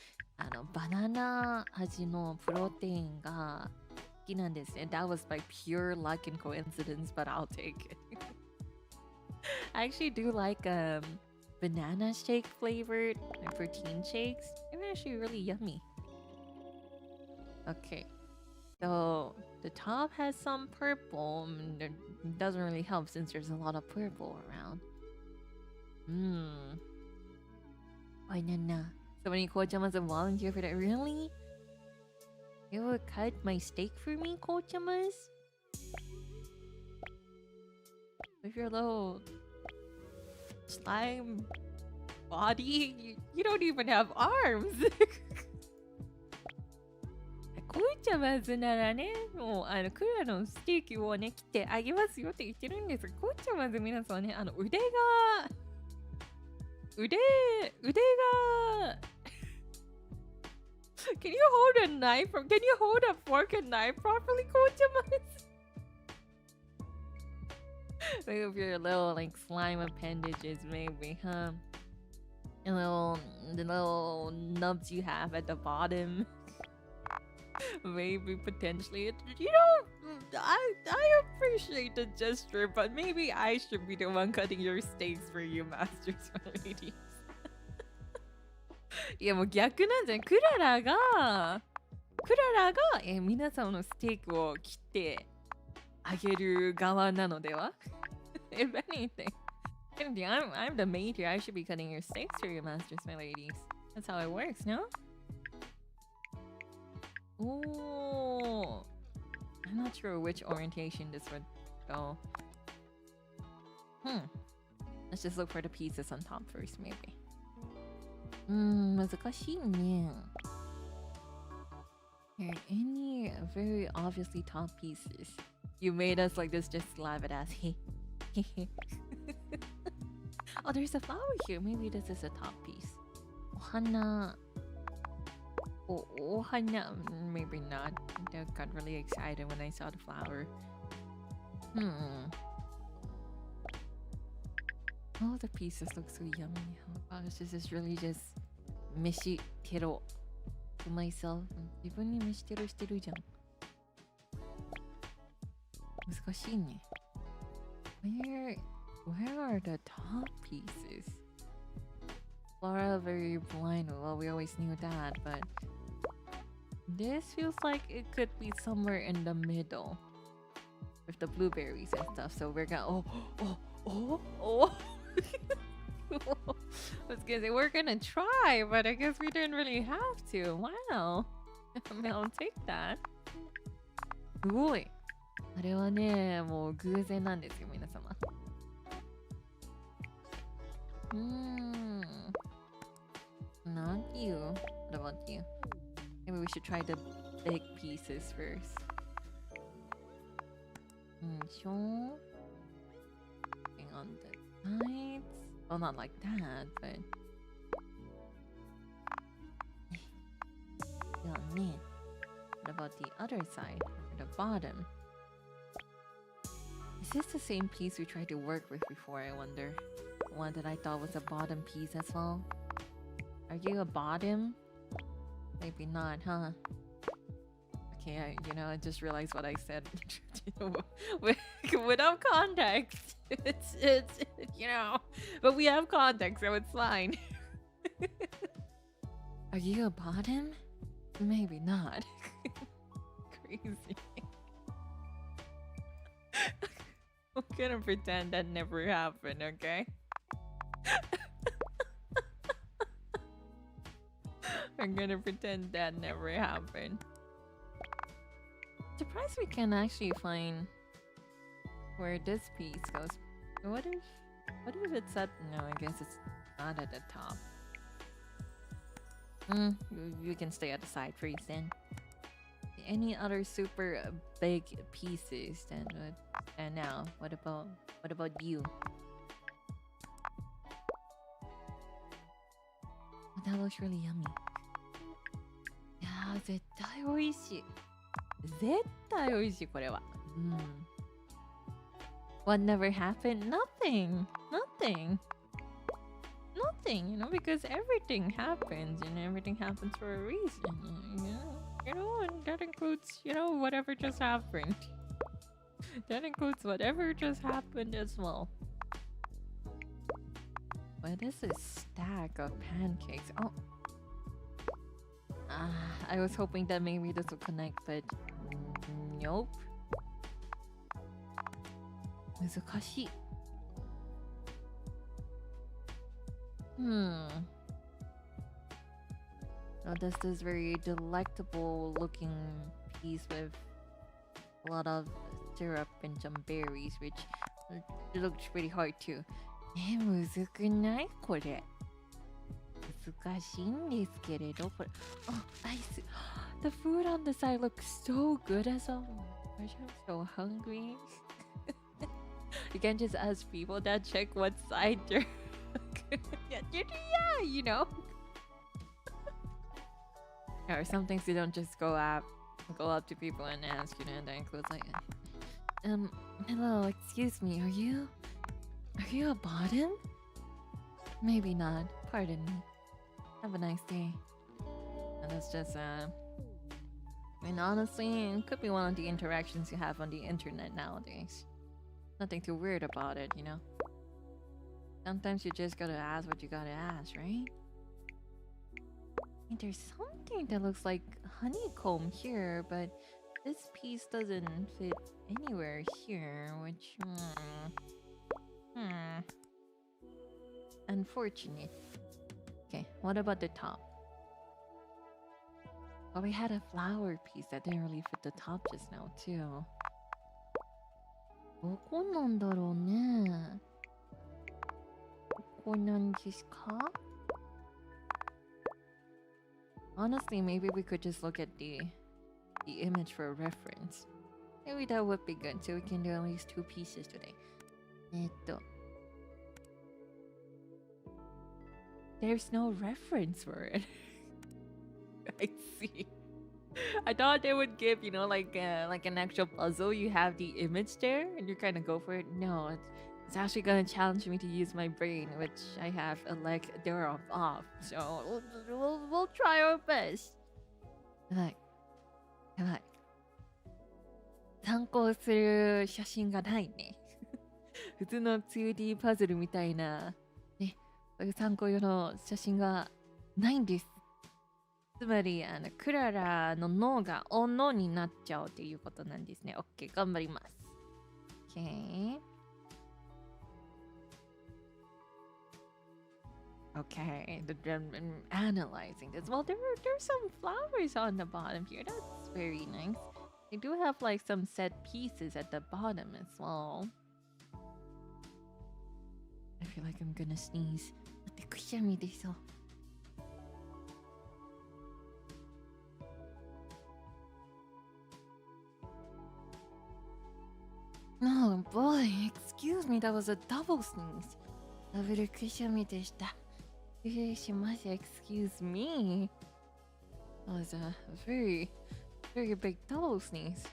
バナナ味のプロテインが好きなんですね。That was by pure luck and coincidence, but I'll take it. I actually do like banana shake flavored protein shakes. They're actually really yummy. Okay, so the top has some purple. It doesn't really help since there's a lot of purple around. Banana. Somebody Kochamas a volunteer for that. Really? You would cut my steak for me, Kochamas? With your little slime body, you don't even have arms. こうちゃまずならね、もうクラのステーキをね切ってあげますよって言ってるんですが、こうちゃまず皆さんね、腕がCan you hold a knife? Can you hold a fork and knife properly, こうちゃまず？Maybe with your little like slime appendages, maybe, huh? And the little nubs you have at the bottom. Maybe potentially, I appreciate the gesture, but maybe I should be the one cutting your steaks for you, masters and ladies. いやもう逆なんじゃん。クララが皆さんのステーキを切ってあげる側なのでは？If anything, I'm the maid here. I should be cutting your steaks for you, masters, my ladies. That's how it works, no? Oh, I'm not sure which orientation this would go. Let's just look for the pieces on top first, maybe. 難しいね。Here, any very obviously top pieces? You made us like this, just laugh it as Oh, there's a flower here. Maybe this is a top piece. Ohana. Ohana. Maybe not. I got really excited when I saw the flower. Oh, the pieces look so yummy. Oh gosh, this is really just meshiteru to myself. 自分に飯テロしてるじゃん。難しいね。Where are the top pieces? Klara very blind. Well, we always knew that, but this feels like it could be somewhere in the middle. For with the blueberries and stuff. So we're gonna oh. I was gonna say we're gonna try, but I guess we didn't really have to. Wow. I mean, I'll take that. すごい。あれはね、もう偶然なんですよ、皆様。Not you. What about you? Maybe we should try the big pieces first. Sure. Hang on the sides. Well, not like that, but. Yeah, what about the other side, or the bottom? Is this the same piece we tried to work with before, I wonder? One that I thought was a bottom piece as well? Are you a bottom? Maybe not, huh? Okay, I just realized what I said. Without context. It's, but we have context, so it's fine. Are you a bottom? Maybe not. Crazy. I'm gonna pretend that never happened, okay? I'm gonna pretend that never happened. Surprised we can actually find where this piece goes. What if it's at... No, I guess it's not at the top. You can stay at the side for you then. Any other super big pieces that would stand out? What about you? Oh, that looks really yummy. Yeah, 絶対美味しい。絶対美味しいこれは。What never happened? Nothing. Nothing, because everything happens and everything happens for a reason. And that includes, whatever just happened. That includes whatever just happened as well. What is this stack of pancakes? Oh. I was hoping that maybe this would connect, but nope. 難しい。Now there's this very delectable looking piece with a lot of syrup and some berries, which looks pretty hard too. むずくないこれ。難しいんですけれど、これ。Oh, nice. The food on the side looks so good as well. I'm so hungry. You can't just ask people that check what side they're. Yeah, Or some things you don't just go up to people and ask, and that includes like, hello, excuse me, are you a bottom? Maybe not. Pardon me. Have a nice day. And that's just honestly, it could be one of the interactions you have on the internet nowadays. Nothing too weird about it, Sometimes you just gotta ask what you gotta ask, right? And there's something that looks like honeycomb here, but this piece doesn't fit anywhere here, which... Unfortunate. Okay, what about the top? Well, we had a flower piece that didn't really fit the top just now, too. どこなんだろうね。ここなんですか? Honestly, maybe we could just look at the image for a reference. Maybe that would be good, so we can do at least 2 pieces today. There's no reference for it. I see. I thought they would give, like an actual puzzle. You have the image there, and you kind of go for it. No, it's actually gonna challenge me to use my brain, which I have a leg thereof off. So we'll try our best. やばい。参考する写真がないね。普通の 2D パズルみたいなね、そういう参考用の写真がないんです。つまりクララの脳がオンノーになっちゃうっていうことなんですね。OK、頑張ります。Okay. Okay, I'm analyzing this. Well, there's some flowers on the bottom here. That's very nice. They do have like some set pieces at the bottom as well. I feel like I'm gonna sneeze. Oh boy, excuse me, that was a double sneeze. Excuse me. That was a very big double sneeze.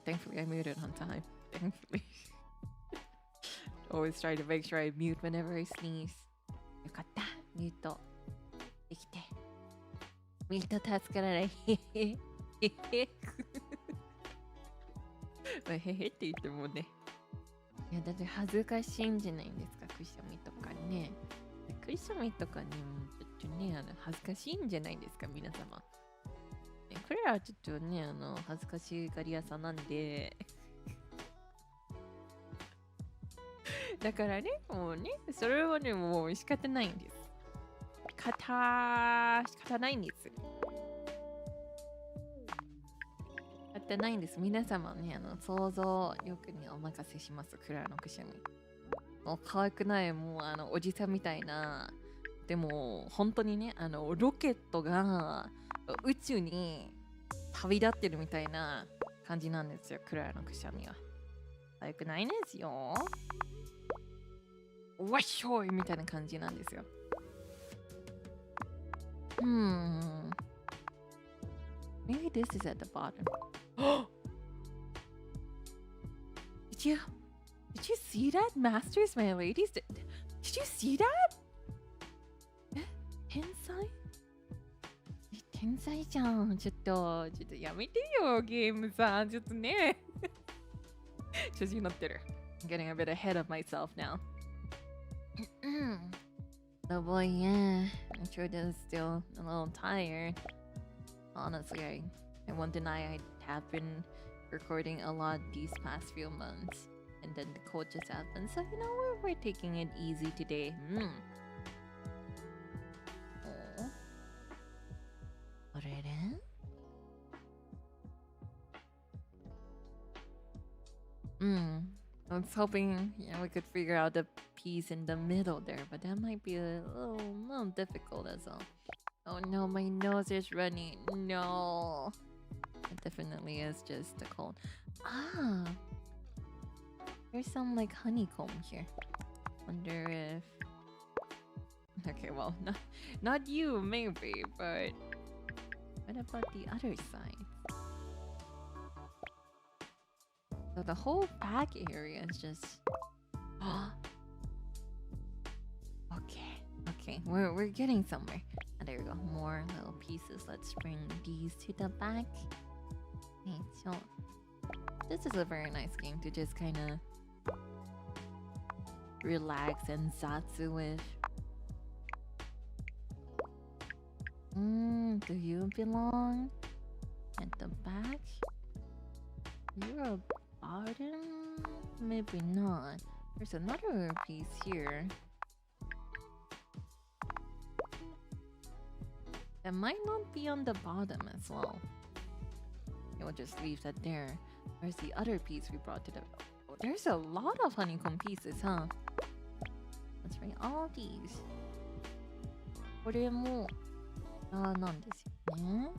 Thankfully, I muted on time. Thankfully. Always try to make sure I mute whenever I sneeze. よかった。ミュートできて。ミュート助からない。へへ。へへ。まあ、へへって言ってもね。いや、だって恥ずかしいんじゃないんですか、くしゃみとかね。くしゃみとかにもちょっとね、恥ずかしいんじゃないですか、皆様。これはちょっとね、恥ずかしがり屋さんなんで。だからね、もうね、それはね、もう仕方ないんです。仕方ないんです。仕方ないんです。皆様ね、想像力にお任せします。クラのくしゃみ。もう可愛くない、もうおじさんみたいな。でも、本当にね、ロケットが宇宙に旅立ってるみたいな感じなんですよ、クラのくしゃみは。可愛くないんですよ。わっしょいみたいな感じなんですよ。Maybe this is at the bottom. Did you see that, masters, my ladies? Did you see that? 天才天才じゃん。ちょっとやめてよ、ゲームさん。ちょっとね。調子に乗ってる。I'm getting a bit ahead of myself now. Oh boy, yeah. I'm sure that's still a little tired. Honestly, I won't deny I have been recording a lot these past few months. And then the cold just happened. So, we're taking it easy today. Oh. What it is? I was hoping we could figure out the piece in the middle there, but that might be a little difficult as well. Oh no, my nose is running. No. It definitely is just a cold. Ah! There's some like honeycomb here. Wonder if... Okay, well, not you maybe, but... What about the other side? So the whole back area is just... Okay, we're getting somewhere. And there we go, more little pieces. Let's bring these to the back. Okay, so this is a very nice game to just kind of relax and zatsu with. Do you belong at the back? You're a bottom? Maybe not. There's another piece here. That might not be on the bottom as well. We'll just leave that there. Where's the other piece we brought to the... Oh, there's a lot of honeycomb pieces, huh? Let's bring all these. これもなんですよね。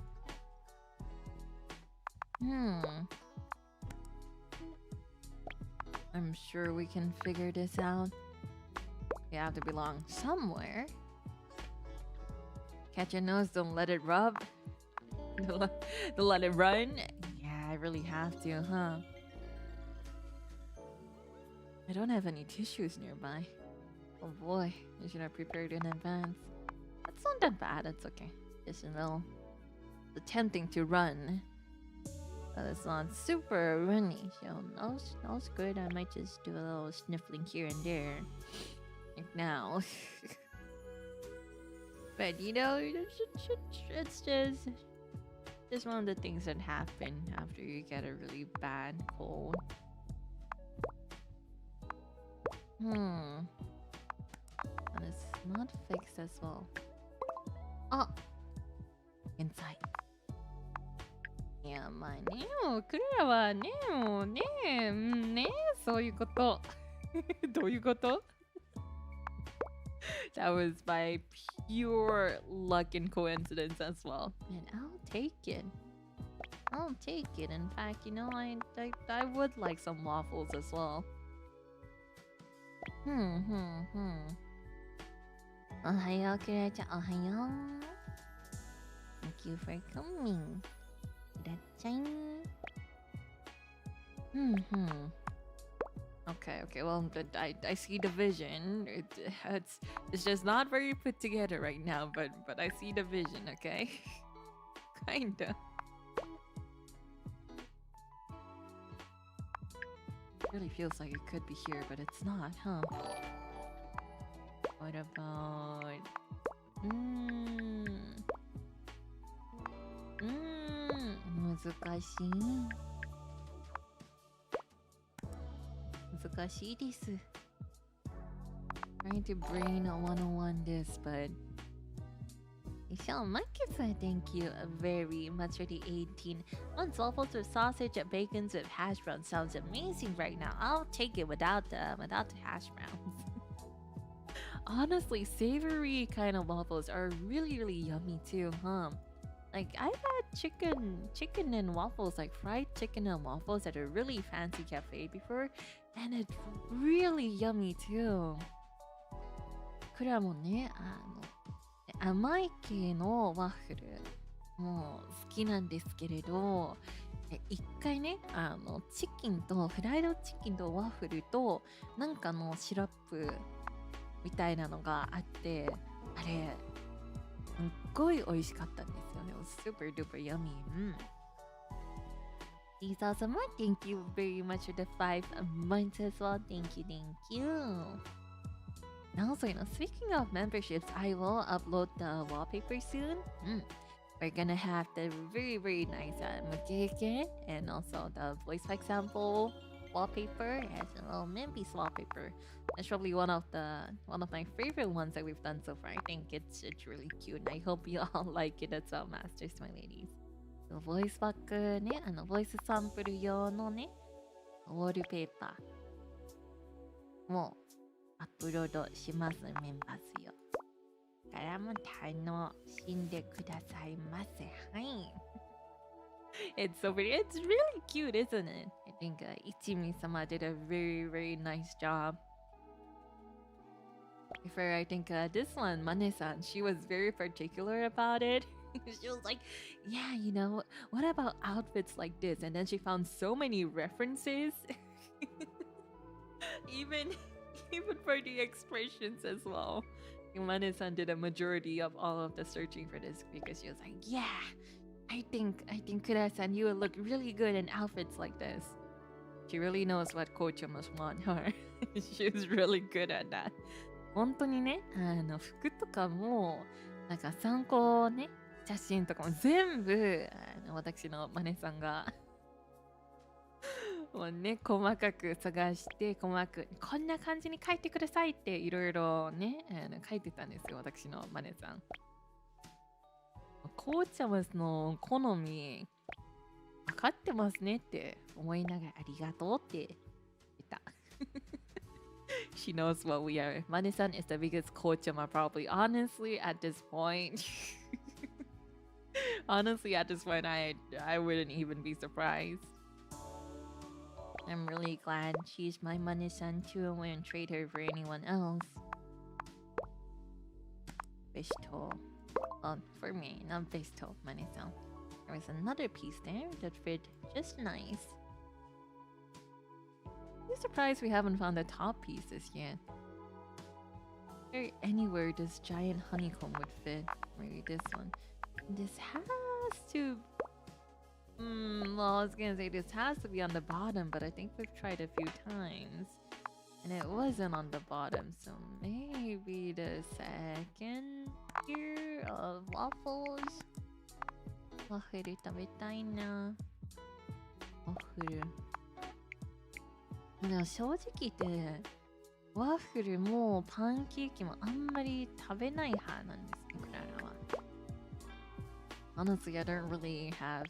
I'm sure we can figure this out. You have to belong somewhere. Catch your nose, don't let it rub. Don't let it run. Yeah, I really have to, huh? I don't have any tissues nearby. Oh boy, I should have prepared in advance. That's not that bad, it's okay. Just a little attempting to run. But it's not super runny, so nose good. I might just do a little sniffling here and there. Like now. But it's just one of the things that happen after you get a really bad cold. And it's not fixed as well. Ah! Inside. いや、まあね、もうクラはね、もうね、ね、そういうこと。どういうこと？ That was by pure luck and coincidence as well. And I'll take it. I'll take it. In fact, you know, I would like some waffles as well. おはよう、クラちゃん。おはよう。Thank you for coming. クラちゃん。Okay, well, I see the vision. It's just not very put together right now, but I see the vision, okay? Kinda. It really feels like it could be here, but it's not, huh? What about...難しい。難しいです。Trying to brain 101 this, but... Michelle Marcus, thank you very much for the 18. Once waffles with sausage and bacons with hash browns sounds amazing right now. I'll take it without the hash browns. Honestly, savory kind of waffles are really yummy too, huh? Like, I've had chicken and waffles, like fried chicken and waffles at a really fancy cafe before, and it's really yummy too. クラもね、甘い系のワッフルもう好きなんですけれど、一回ね、チキンとフライドチキンとワッフルとなんかのシロップみたいなのがあって、あれすっごい美味しかったんですよね。It was super duper yummy. These awesome. Thank you very much for the 5 months as well. Thank you. And also, you know, speaking of memberships, I will upload the wallpaper soon. We're gonna have the very nice mukeke and also the voice pack sample wallpaper as a little Membies wallpaper. It's probably one of my favorite ones that we've done so far. I think it's really cute. And I hope you all like it as well, masters, my ladies. ボイスパックね、ボイスサンプル用のね、ウォールペーパーもアップロードします、メンバーズよ。からも楽しんでくださいませ。はい。It's so pretty. It's really cute, isn't it? I think Ichimi-sama did a very nice job. For I think this one, Mane-san, she was very particular about it. She was like, yeah, you know, what about outfits like this? And then she found so many references. even for the expressions as well. Mane-san did a majority of all of the searching for this because she was like, yeah, I think Kura-san, you would look really good in outfits like this. She really knows what Kocha must want her. She's really good at that. 本当にね、服とかもなんか参考ね、写真とかも全部私のマネさんがもうね、細かく探してこんな感じに書いてくださいっていろいろね、書いてたんですよ、私のマネさん。紅茶の好み分かってますねって思いながらありがとうって言った。She knows what we are. Mane-san is the biggest kochama probably. Honestly, at this point, I wouldn't even be surprised. I'm really glad she's my Mane-san too. I wouldn't trade her for anyone else. Besto. Well, for me, not Besto, Mane-san. There was another piece there that fit just nice. I'm surprised we haven't found the top pieces yet. Anywhere this giant honeycomb would fit. Maybe this one. This has to... well, I was gonna say this has to be on the bottom, but I think we've tried a few times. And it wasn't on the bottom, so maybe the second tier of waffles. Waffle 食べたいな。ワッフル。でも正直言ってワッフルもパンケーキもあんまり食べない派なんですね、クララは。Honestly, I don't really have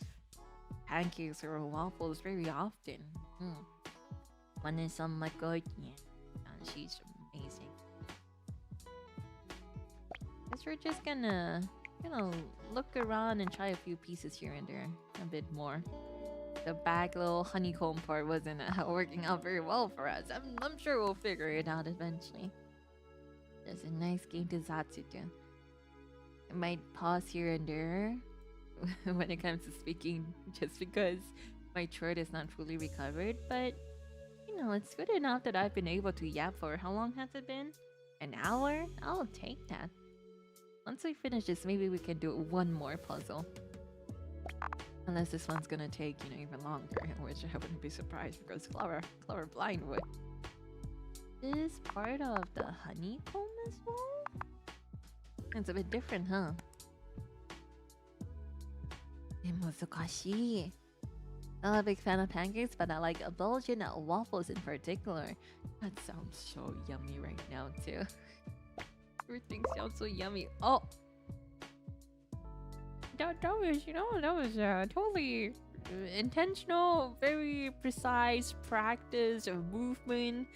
pancakes or waffles very often. One is on my good, yeah, and she's amazing. Guess we're just gonna look around and try a few pieces here and there, a bit more. The back little honeycomb part wasn't working out very well for us. I'm sure we'll figure it out eventually. There's a nice game to Zatsuto. I might pause here and there when it comes to speaking, just because my throat is not fully recovered. But it's good enough that I've been able to yap for how long has it been? An hour? I'll take that. Once we finish this, maybe we can do one more puzzle. Unless this one's gonna take, even longer, which I wouldn't be surprised because Klara Blindwood. This part of the honeycomb as well? It's a bit different, huh? 難しい. Not a big fan of pancakes, but I like Belgian waffles in particular. That sounds so yummy right now, too. Everything sounds so yummy. Oh! That was totally intentional, very precise practice of movement.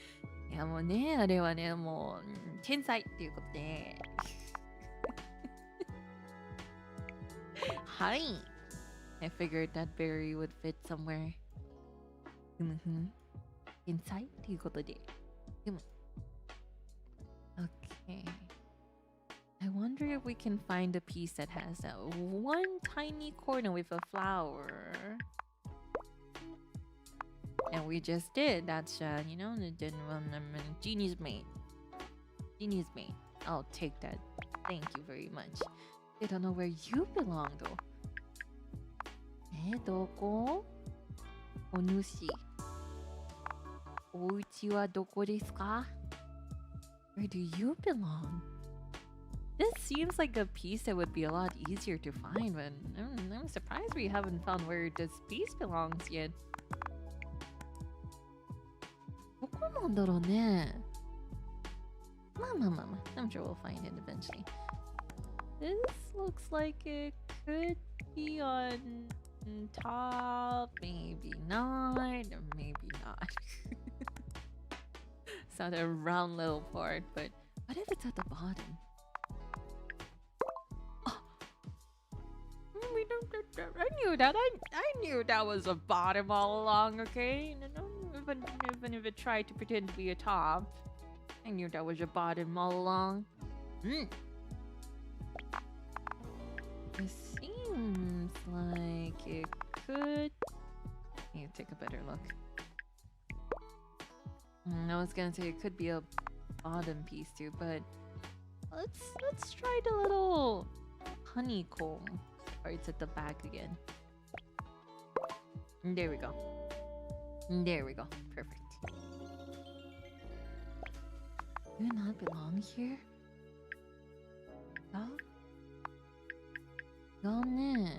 いやもうね、あれはね、もう天才っていうことで。はい。I figured that berry would fit somewhere. 天才っていうことで。Okay. I wonder if we can find a piece that has that one tiny corner with a flower. And we just did. That's, Genie's Maid. Genie's Maid. I'll take that. Thank you very much. I don't know where you belong, though. どこ？お主。お家はどこですか？ Where do you belong? This seems like a piece that would be a lot easier to find, but I'm surprised we haven't found where this piece belongs yet. どこなんだろうね。まあ。I'm sure we'll find it eventually. This looks like it could be on top, maybe not, or maybe not. It's not a round little part, but what if it's at the bottom? I knew that. I knew that was a bottom all along, okay? Even if it tried to pretend to be a top, I knew that was a bottom all along. It seems like it could... I need to take a better look. I was gonna say it could be a bottom piece too, but let's try the little honeycomb parts at the back again. There we go. There we go. Perfect. Do you not belong here? Oh? Gone.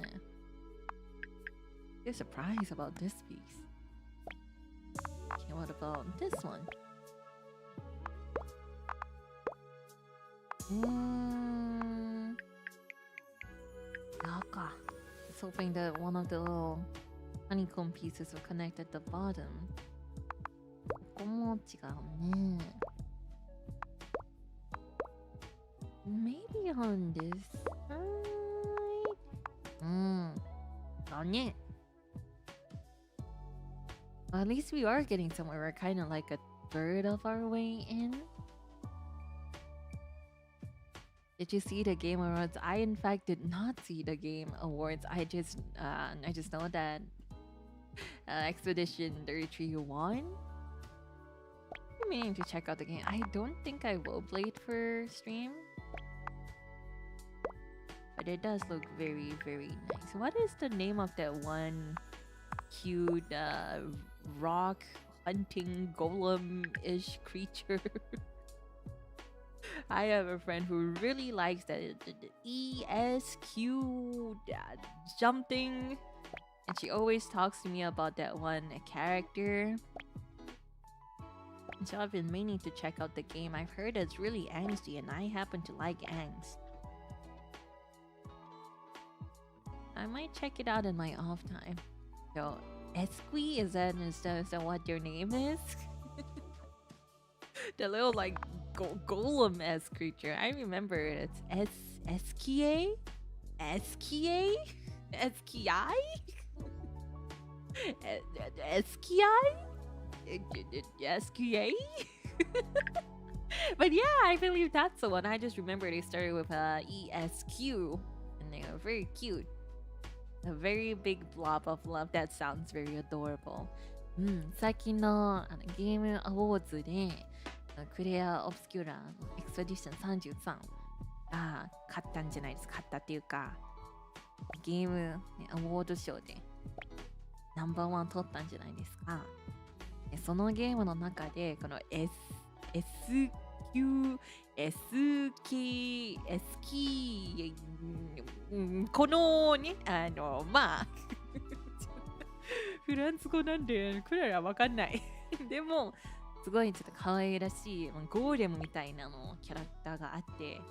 You're surprised about this piece. Okay, what about this one? I was hoping that one of the little honeycomb pieces would connect at the bottom. ここも違うね。Maybe on this side? だね。Well, at least we are getting somewhere. We're kind of like a third of our way in. Did you see the Game Awards? I in fact did not see the Game Awards. I just know that Expedition 33 won. I'm meaning to check out the game. I don't think I will play it for stream, but it does look very, very nice. What is the name of that one cute rock hunting golem-ish creature? I have a friend who really likes that ESQ something, and she always talks to me about that one character. so I've been meaning to check out the game. I've heard it's really angsty, and I happen to like angst. I might check it out in my off time. So, Esqui, is that what your name is? The little like golem-esque creature. I remember it. It's Eskia? Eskia? Eskia? Eskia? But yeah, I believe that's the one. I just remember they started with ESQ, and they were very cute. A very big blob of love. That sounds very adorable. 最近のゲームアワーズでクレア・オブスキュラのエクスペディション33が勝ったんじゃないですか。勝ったっていうかゲーム、ね、アワード賞でナンバーワン取ったんじゃないですか。そのゲームの中でこの このね、まあフランス語なんでクララわかんないでもすごいちょっと可愛らしいゴーレムみたいなのキャラクターがあって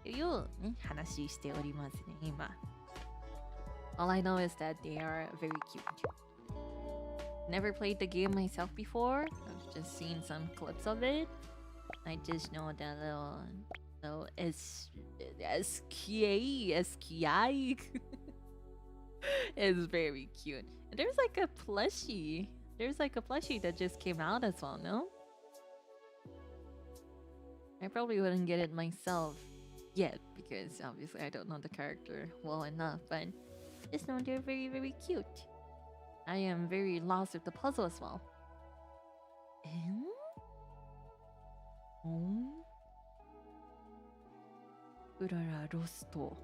という、ね、話しておりますね今。All I know is that they are very cute. Never played the game myself before. I've just seen some clips of it. I just know that little SKI is very cute. And there's like a plushie. There's like a plushie that just came out as well, no? I probably wouldn't get it myself yet because obviously I don't know the character well enough, but just know they're very, very cute. I am very lost with the puzzle as well. Urara Rosto.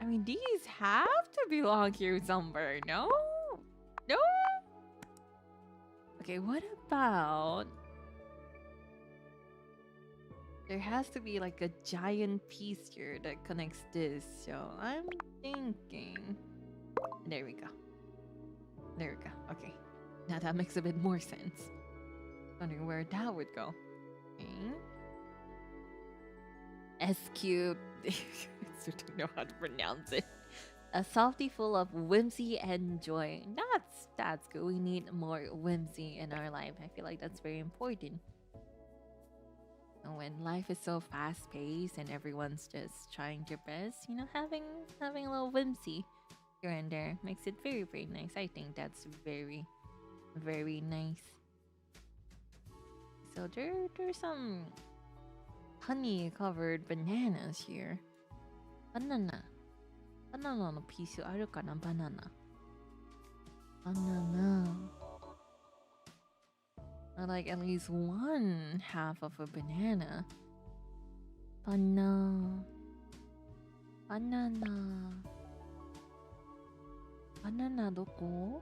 I mean, these have to belong here somewhere, no? No? Okay, what about... There has to be like a giant piece here that connects this, so I'm thinking... There we go. There we go, okay. Now that makes a bit more sense. Wondering where that would go. Okay. S-cube. I don't know how to pronounce it. A softie full of whimsy and joy. That's good. We need more whimsy in our life. I feel like that's very important. When life is so fast-paced and everyone's just trying their best, you know, having a little whimsy here and there makes it very, very nice. I think that's very, very nice. So there's some honey-covered bananas here. Banana no piece aru kana? Banana. I like at least one half of a banana. Banana. Banana doko? Banana doko?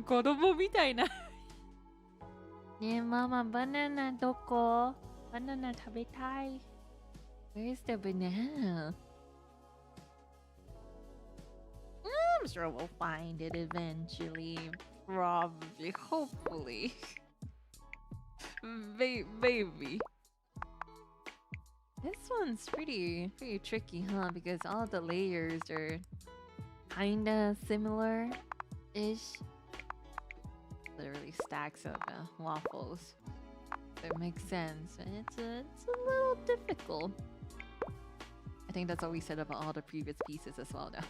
子供みたいな。ねえ、ママ、バナナどこ？バナナ食べたい。Where's the banana? I'm sure we'll find it eventually. Probably, hopefully. Maybe. This one's pretty tricky, huh? Because all the layers are kinda similar-ish. Literally stacks of waffles. That makes sense. And it's a little difficult. I think that's what we said about all the previous pieces as well now.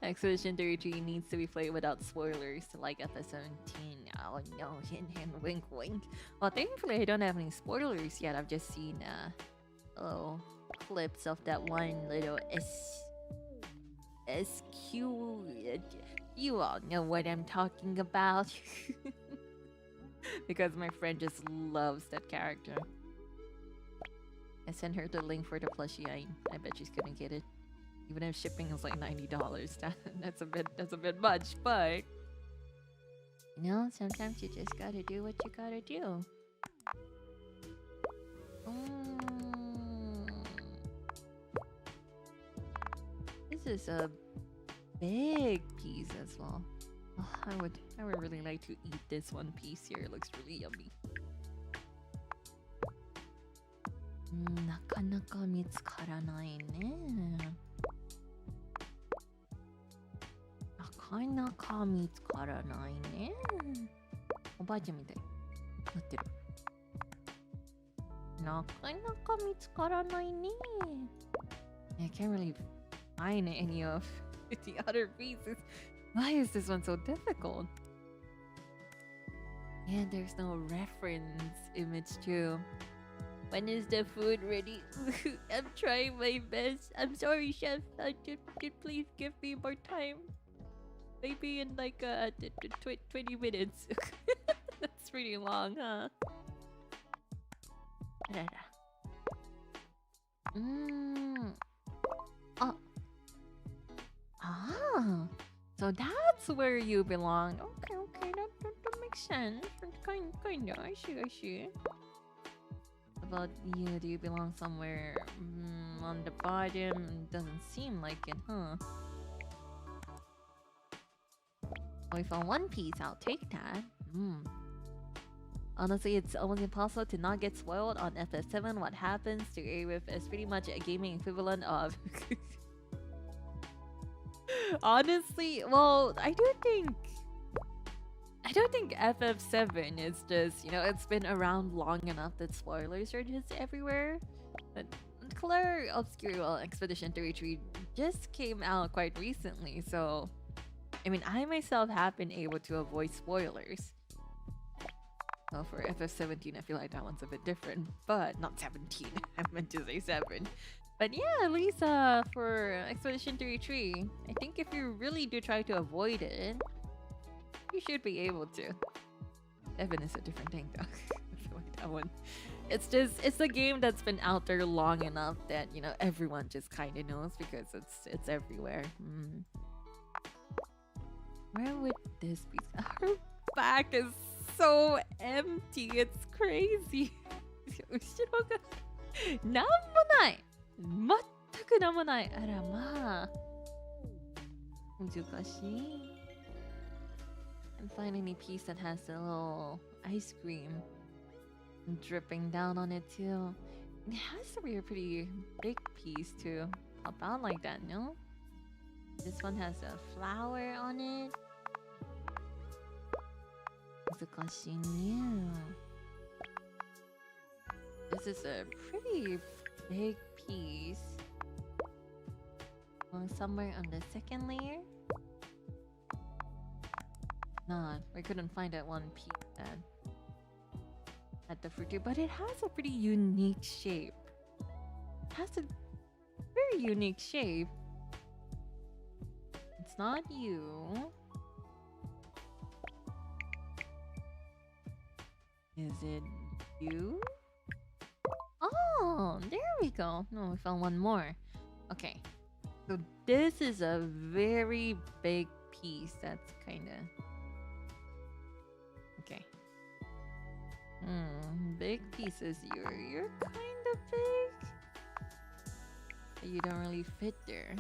Expedition 33 needs to be played without spoilers, like episode 10. Oh no, hint, wink, wink. Well, thankfully I don't have any spoilers yet. I've just seen little clips of that one little SQ. You all know what I'm talking about. Because my friend just loves that character. I sent her the link for the plushie. I bet she's gonna get it. Even if shipping is like $90, that's a bit much, but you know, sometimes you just gotta do what you gotta do. Is This is a big piece as well. Oh, I would really like to eat this one piece here. It looks really yummy. なかなか見つからないね。なかなか見つからないね。おばあちゃんみたい。なってる。なかなか見つからないね。I can't really find any of the other pieces. Why is this one so difficult? And there's no reference image too. When is the food ready? I'm trying my best. I'm sorry, chef. Please give me more time. Maybe in like 20 minutes. That's pretty long, huh? Oh. Ah. So that's where you belong. Okay. That makes sense. Kinda. I see. About you, do you belong somewhere on the bottom? Doesn't seem like it, huh? We found one piece. I'll take that. Honestly, it's almost impossible to not get spoiled on FF7. What happens to AWIF is pretty much a gaming equivalent of... Honestly, well, I don't think FF7 is just, you know, it's been around long enough that spoilers are just everywhere. But Klara Expedition 33 just came out quite recently, so I mean, I myself have been able to avoid spoilers. Well, for FF17, I feel like that one's a bit different, but not 17. I meant to say 7. But yeah, at least for Expedition 33, I think if you really do try to avoid it, you should be able to. Evan is a different thing though. I feel like that one. It's a game that's been out there long enough that, you know, everyone just kind of knows because it's everywhere. Where would this be? Her back is so empty. It's crazy. 後ろがなんもない。全くなんもない。あらまあ。難しい。And find any piece that has a little ice cream dripping down on it too. It has to be a pretty big piece to pop out like that, no? This one has a flower on it. 難しいね。This is a pretty big piece. Somewhere on the second layer? Nah, we couldn't find that one piece that had the fruit, but it has a pretty unique shape. It has a very unique shape. It's not you. Is it you? Oh, there we go. No, we found one more. Okay. So this is a very big piece. That's kind of... Okay. Big pieces. You're kind of big. But you don't really fit there.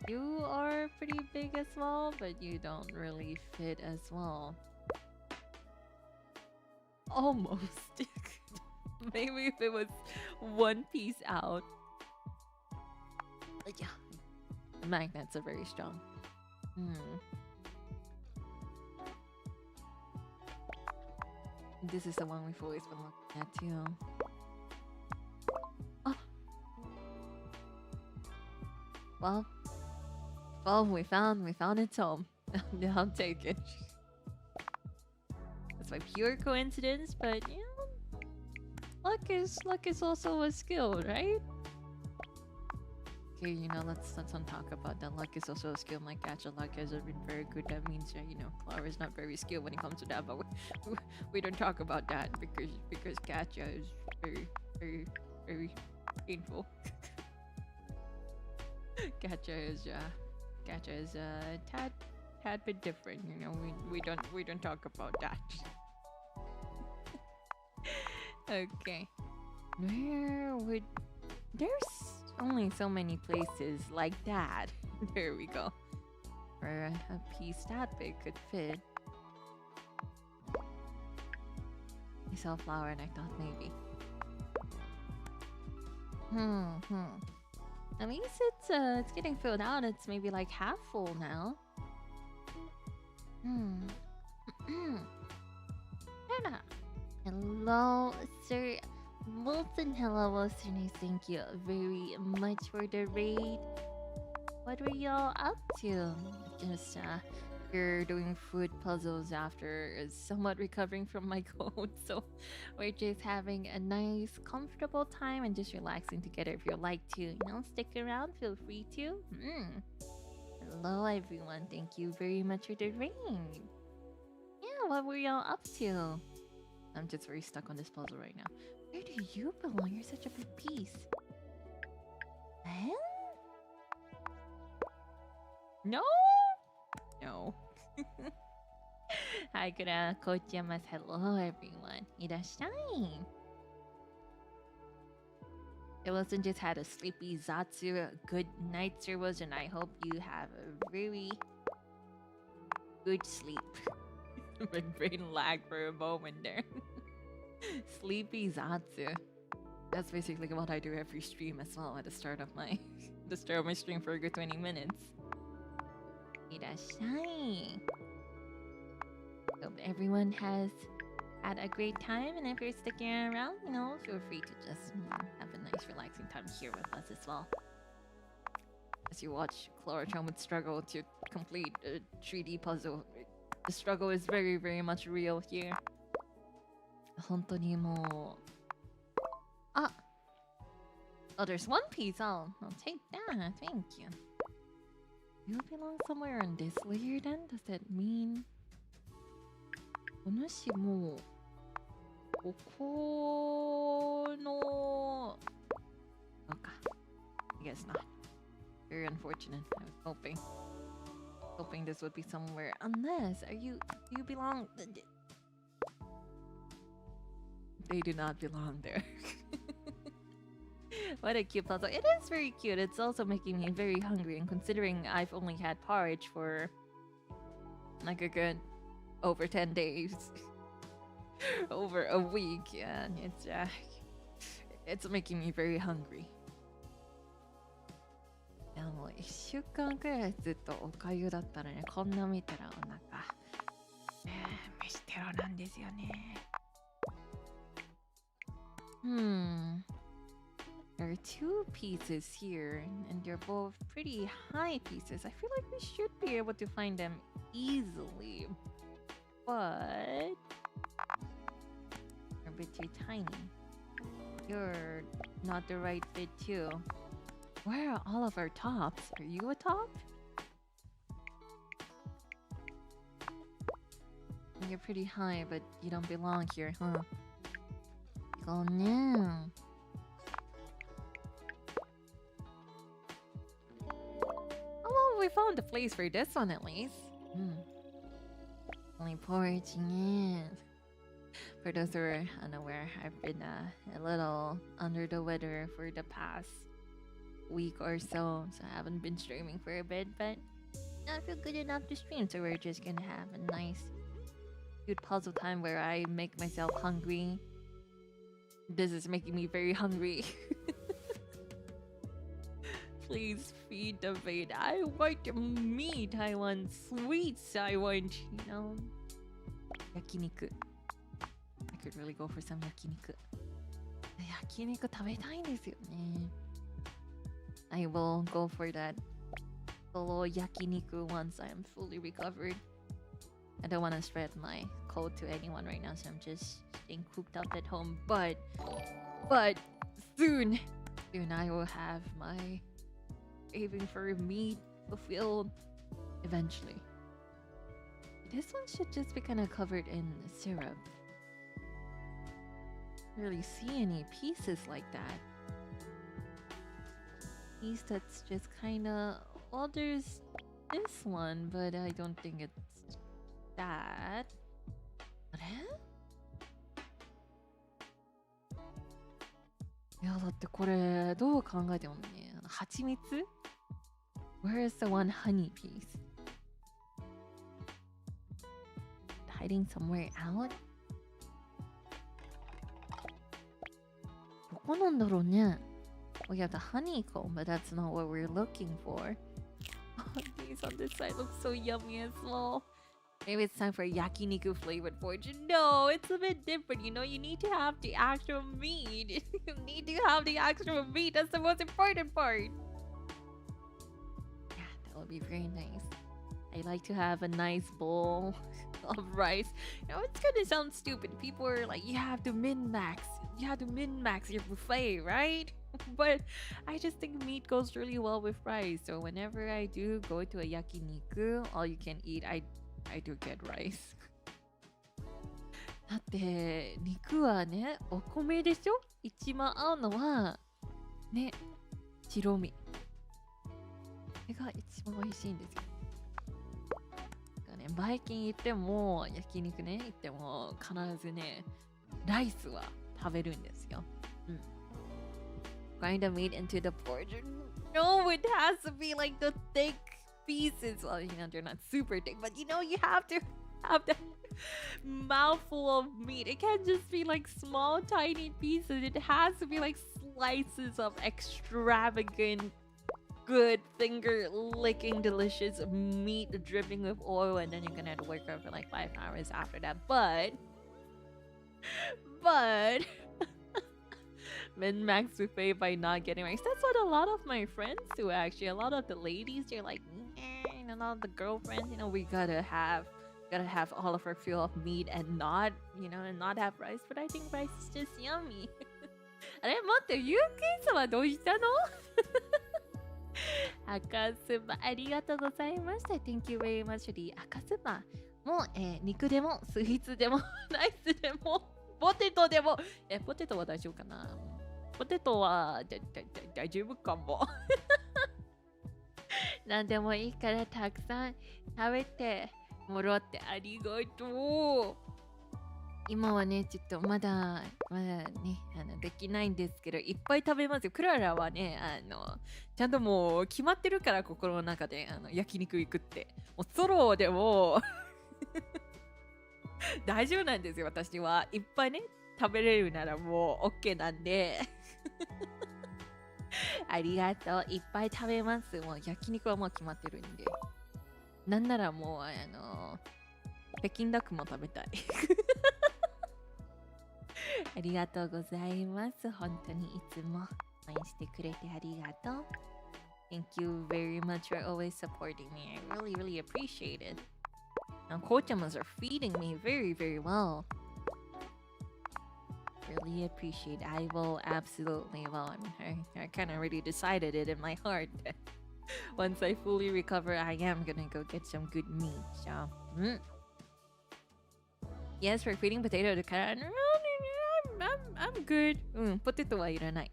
You are pretty big as well, but you don't really fit as well. Almost. Maybe if it was one piece out. But yeah. The magnets are very strong. This is the one we've always been looking at too. Oh. Well, we found its home. I'll take it. That's by pure coincidence, but you know, luck is also a skill, right? Okay, you know, let's not talk about that. Luck is also a skill. My gacha luck hasn't been very good. That means that, you know, Klara is not very skilled when it comes to that. But we don't talk about that because gacha is very painful. Gacha is a tad bit different. You know, we don't talk about that. Okay, where would there's only so many places like that. There we go. Where a piece that big could fit. I saw a flower and I thought maybe. At least it's getting filled out. It's maybe like half full now. Hello, Sir Molten. Hello, listeners. Thank you very much for the raid. What were y'all up to? Just here doing food puzzles after somewhat recovering from my cold. So we're just having a nice, comfortable time and just relaxing together. If you'd like to, stick around, feel free to. Hello, everyone. Thank you very much for the raid. Yeah, what were y'all up to? I'm just very stuck on this puzzle right now. Where do you belong? You're such a big piece. No? No. Hi, Klara Charmwood. Hello, everyone. Irashai. Wilson just had a sleepy Zatsu. Good night, Sir Wilson. I hope you have a very good sleep. My brain lagged for a moment there. Sleepy Zatsu. That's basically what I do every stream as well at the start of my stream for a good 20 minutes. Irashai. Hope everyone has had a great time, and if you're sticking around, feel free to just have a nice relaxing time here with us as well. As you watch Klara Charmwood struggle to complete a 3D puzzle. The struggle is very, very much real here. 本当にもう... Oh, there's one piece. I'll take that. Thank you. You belong somewhere in this layer then? Does that mean... お主もここの... Okay. I guess not. Very unfortunate. I was hoping this would be somewhere. Unless, do you belong... They do not belong there. What a cute puzzle. It is very cute. It's also making me very hungry, and considering I've only had porridge for like a good over 10 days. Over a week, yeah. It's making me very hungry. いやもう1週間くらいずっとおかゆだったらね、こんな見たらお腹飯テロなんですよね。There are two pieces here, and they're both pretty high pieces. I feel like we should be able to find them easily, but they're a bit too tiny. You're not the right fit too. Where are all of our tops? Are you a top? You're pretty high, but you don't belong here, huh? Oh no. Oh, well, we found a place for this one at least. Only porridging in. For those who are unaware, I've been a little under the weather for the past week or so I haven't been streaming for a bit, but I feel good enough to stream, so we're just gonna have a nice, cute puzzle time where I make myself hungry. This is making me very hungry. Please feed the Maid. I want meat. I want sweets. I want, yakiniku. I could really go for some yakiniku. Yakiniku 食べたいんですよね。I will go for that solo yakiniku once I'm fully recovered. I don't want to spread my cold to anyone right now, so I'm just staying cooped up at home. But soon I will have my craving for meat fulfilled eventually. This one should just be kind of covered in syrup. I don't really see any pieces like that. Piece that's just kind of... Well, there's this one, but I don't think it's that. あれ？いやだってこれどう考えてもね、蜂蜜? Where is the one honey piece? Hiding somewhere out? どこなんだろうね? We have the honeycomb, but that's not what we're looking for. These on this side look so yummy as well. Maybe it's time for a yakiniku flavored portion. No, it's a bit different. You know, you need to have the actual meat. You need to have the actual meat. That's the most important part. Yeah, that would be very nice. I like to have a nice bowl of rice. You know, it's gonna sound stupid. People are like, you have to min-max. You have to min-max your buffet, right? But I just think meat goes really well with rice. So whenever I do go to a yakiniku, all you can eat, I do get rice. だって肉はね、お米でしょ？一番合うのはね、白身。これが一番美味しいんですよ。だからね、バイキン行っても焼肉ね行っても必ずね、ライスは食べるんですよ。うん。Grind the meat into the portion. No, it has to be like the thick pieces. Well, you know, they're not super thick, but you know, you have to have that mouthful of meat. It can't just be like small, tiny pieces. It has to be like slices of extravagant, good, finger licking, delicious meat dripping with oil, and then you're gonna have to work out for like 5 hours after that. But min-max buffet by not getting rice. That's what a lot of my friends do, actually. A lot of the ladies, they're like, and a lot of the girlfriends, you know, we gotta have all of our fill of meat and not, you know, and not have rice. But I think rice is just yummy. あれ、待って、ゆうきんさんはどうしたの？赤スパありがとうございました。Thank you very much for the 赤スパ。もう、肉でもスイーツでもライスでもポテトでもポテトは大丈夫かな？ポテトは大丈夫かも。何でもいいからたくさん食べてもらってありがとう。今はね、ちょっとまだね、できないんですけど、いっぱい食べますよ。クララはね、ちゃんともう決まってるから、心の中で焼肉行くって。もうソロでも大丈夫なんですよ、私は。いっぱいね、食べれるならもう OK なんで。ありがとう。いっぱい食べます。もう焼肉はもう決まってるんで。なんならもう、北京ダックも食べたい。ありがとうございます。本当にいつも応援してくれてありがとう。Thank you very much for always supporting me. I really, really appreciate it. Now, Kochamas are feeding me very, very well. Really appreciate it. I will absolutely, well, I kind of already decided it in my heart. Once I fully recover, I am gonna go get some good meat. So, yes, for feeding potato to cat. I'm good. Potato はいらない。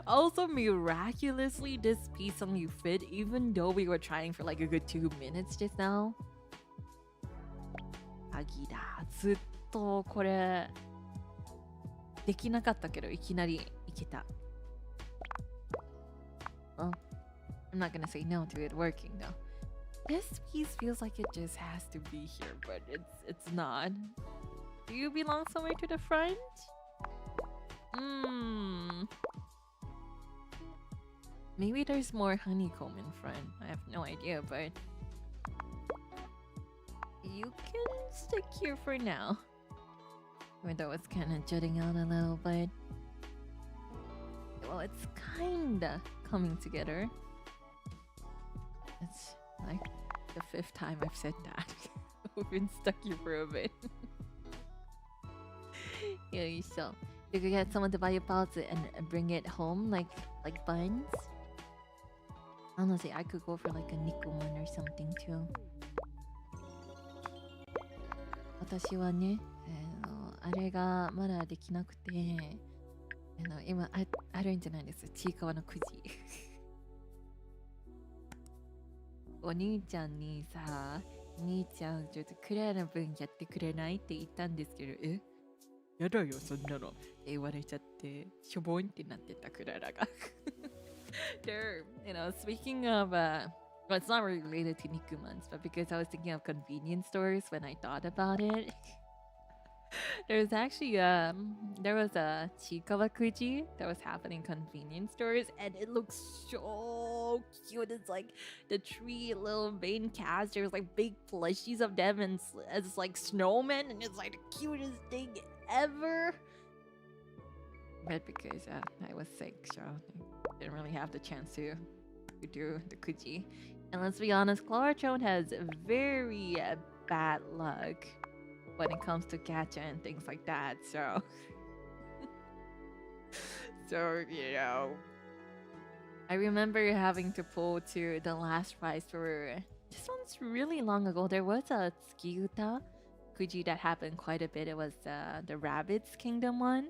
Also, miraculously, this piece only fit, even though we were trying for like a good 2 minutes just now. 鍵だ。ずっとこれできなかったけど、いきなりいけた。Well, I'm not gonna say no to it working though. This piece feels like it just has to be here, but it's not. Do you belong somewhere to the front? Maybe there's more honeycomb in front. I have no idea, but you can stick here for now. Even though it's kind of jutting out a little bit. Well, it's kinda coming together. It's like the 5th time I've said that. We've been stuck here for a bit. So you could get someone to buy you pellets and bring it home like buns. Honestly, I could go for like a nikuman or something too. 私はね、あれがまだできなくて、今あるんじゃないです。ちいかわのくじ。お兄ちゃんにさ、兄ちゃんちょっとクララの分やってくれないって言ったんですけど、やだよそんなのって言われちゃって、しょぼんってなってたクララが。There, speaking of, well, it's not really related to Nikumans, but because I was thinking of convenience stores when I thought about it. There's actually there was a Chikawakuji that was happening in convenience stores, and it looks so cute. It's like the three little main cast. There's like big plushies of them, and it's like snowmen, and it's like the cutest thing ever. But because I was sick, so I didn't really have the chance to do the kuji. And let's be honest, Klara Charmwood has very bad luck when it comes to gacha and things like that. So, I remember having to pull to the last prize for this one's really long ago. There was a Tsukiyuta kuji that happened quite a bit. It was the Rabbit's Kingdom one.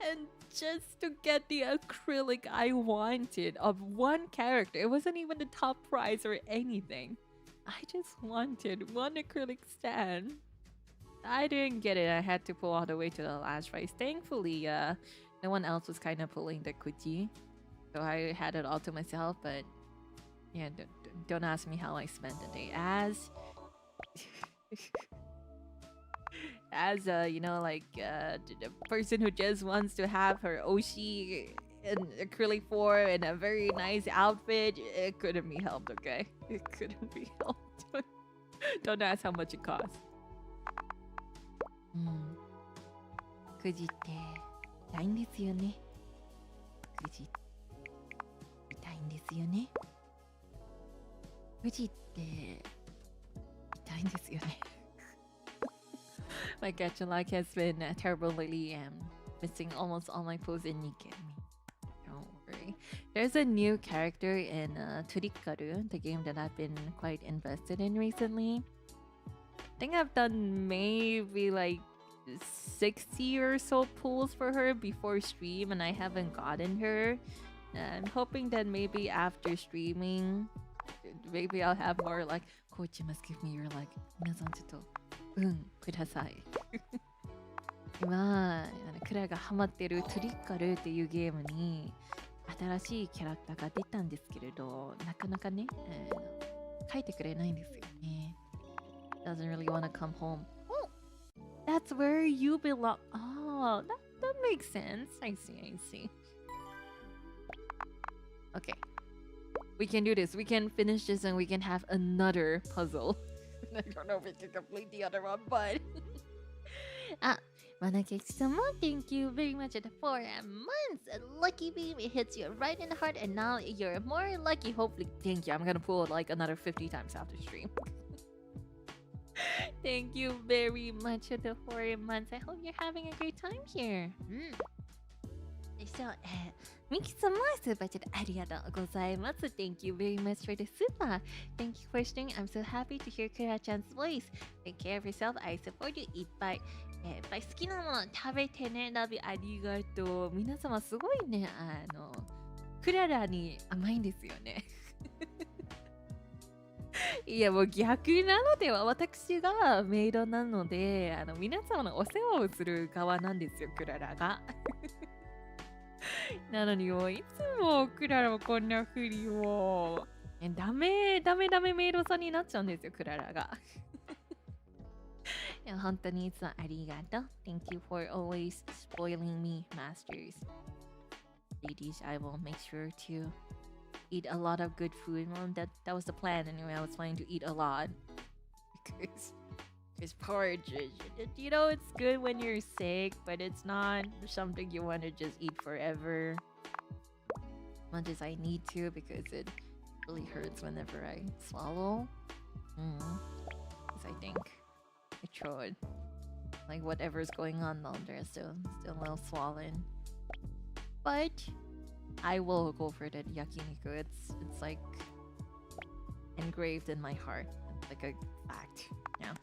And just to get the acrylic I wanted of one character, it wasn't even the top prize or anything. I just wanted one acrylic stand. I didn't get it. I had to pull all the way to the last prize. Thankfully, no one else was kind of pulling the kuji, so I had it all to myself. But yeah, don't ask me how I spent the day. As the person who just wants to have her Oshi in acrylic form in a very nice outfit, it couldn't be helped, okay? It couldn't be helped. Don't ask how much it costs. くじって痛いんですよね。くじ痛いんですよね。くじって痛いんですよね。My gacha luck has been terrible lately. Missing almost all my posts in Nikemi. Don't worry. There's a new character in Turikaru, the game that I've been quite invested in recently. I think I've done maybe like 60 or so pulls for her before stream, and I haven't gotten her. I'm hoping that maybe after streaming, maybe I'll have more like, Coach, you must give me your like, 皆さんちょっとください。今クラがハマってるトゥリッカルっていうゲームに新しいキャラクターが出たんですけれど、なかなかね、書いてくれないんですよね。Doesn't really want to come home. Oh, that's where you belong. Oh, that makes sense. I see. Okay. We can do this. We can finish this and we can have another puzzle. I don't know if we can complete the other one, but... Manakeki-sama, thank you very much for 4 months. A lucky beam, it hits you right in the heart, and now you're more lucky. Hopefully, thank you. I'm gonna pull it like another 50 times after stream. Thank you very much for the 4 months. I hope you're having a great time here. So, Miki-sama, super chat, arigatou gozaimasu. Thank you very much for the super. Thank you for streaming. I'm so happy to hear Klara-chan's voice. Take care of yourself. I support you. いっぱい好きなもの食べてね。ラビありがとう。皆様すごいね。クララに甘いんですよね。いやもう逆なのでは、私がメイドなので、皆様のお世話をする側なんですよ、クララが。なのにもういつもクララもこんなふりをダメメイドさんになっちゃうんですよ、クララが。いや本当にいつもありがとう。Thank you for always spoiling me, masters. Ladies, I will make sure to eat a lot of good food. Well, that was the plan anyway. I was planning to eat a lot because porridge, it's good when you're sick, but it's not something you want to just eat forever. As much as I need to, because it really hurts whenever I swallow. Because I think my throat, like whatever's going on down there, is still a little swollen. But I will go for the yakiniku. It's like engraved in my heart. It's like a fact. Yeah.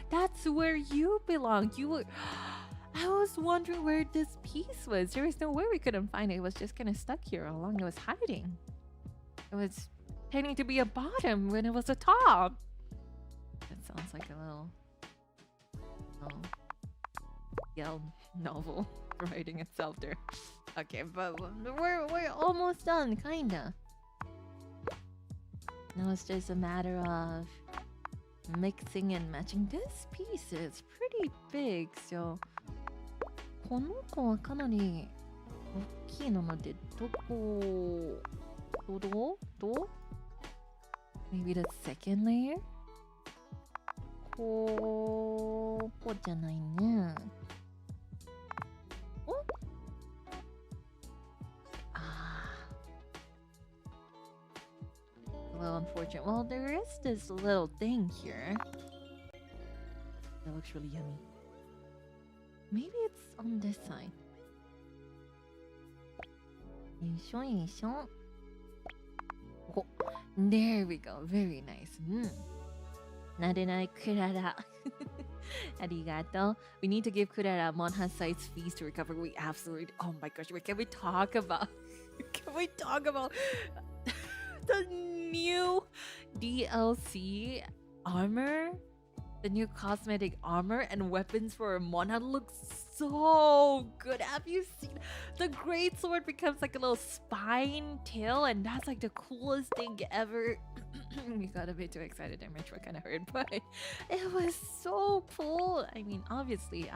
That's where you belong. I was wondering where this piece was. There was no way we couldn't find it. It was just kind of stuck here all along. It was hiding. It was pretending to be a bottom when it was a top. That sounds like a little yell novel writing itself there. Okay, but we're almost done, kinda. Now it's just a matter of mixing and matching. This piece is pretty big, so この子はかなり大きいので、どう Maybe the second layer? こうじゃないね。おA little unfortunate. Well, there is this little thing here. That looks really yummy. Maybe it's on this side. Oh, there we go. Very nice. Nadenai Klara. Arigato. We need to give Klara Monha-sized fees to recover. We absolutely. Oh my gosh. Can we talk about? Can we talk about the new DLC armor? The new cosmetic armor and weapons for Monha looks so good. Have you seen? The great sword becomes like a little spine tail, and that's like the coolest thing ever. We got a bit too excited there. My throat kind of hurt, but it was so cool. I mean, obviously,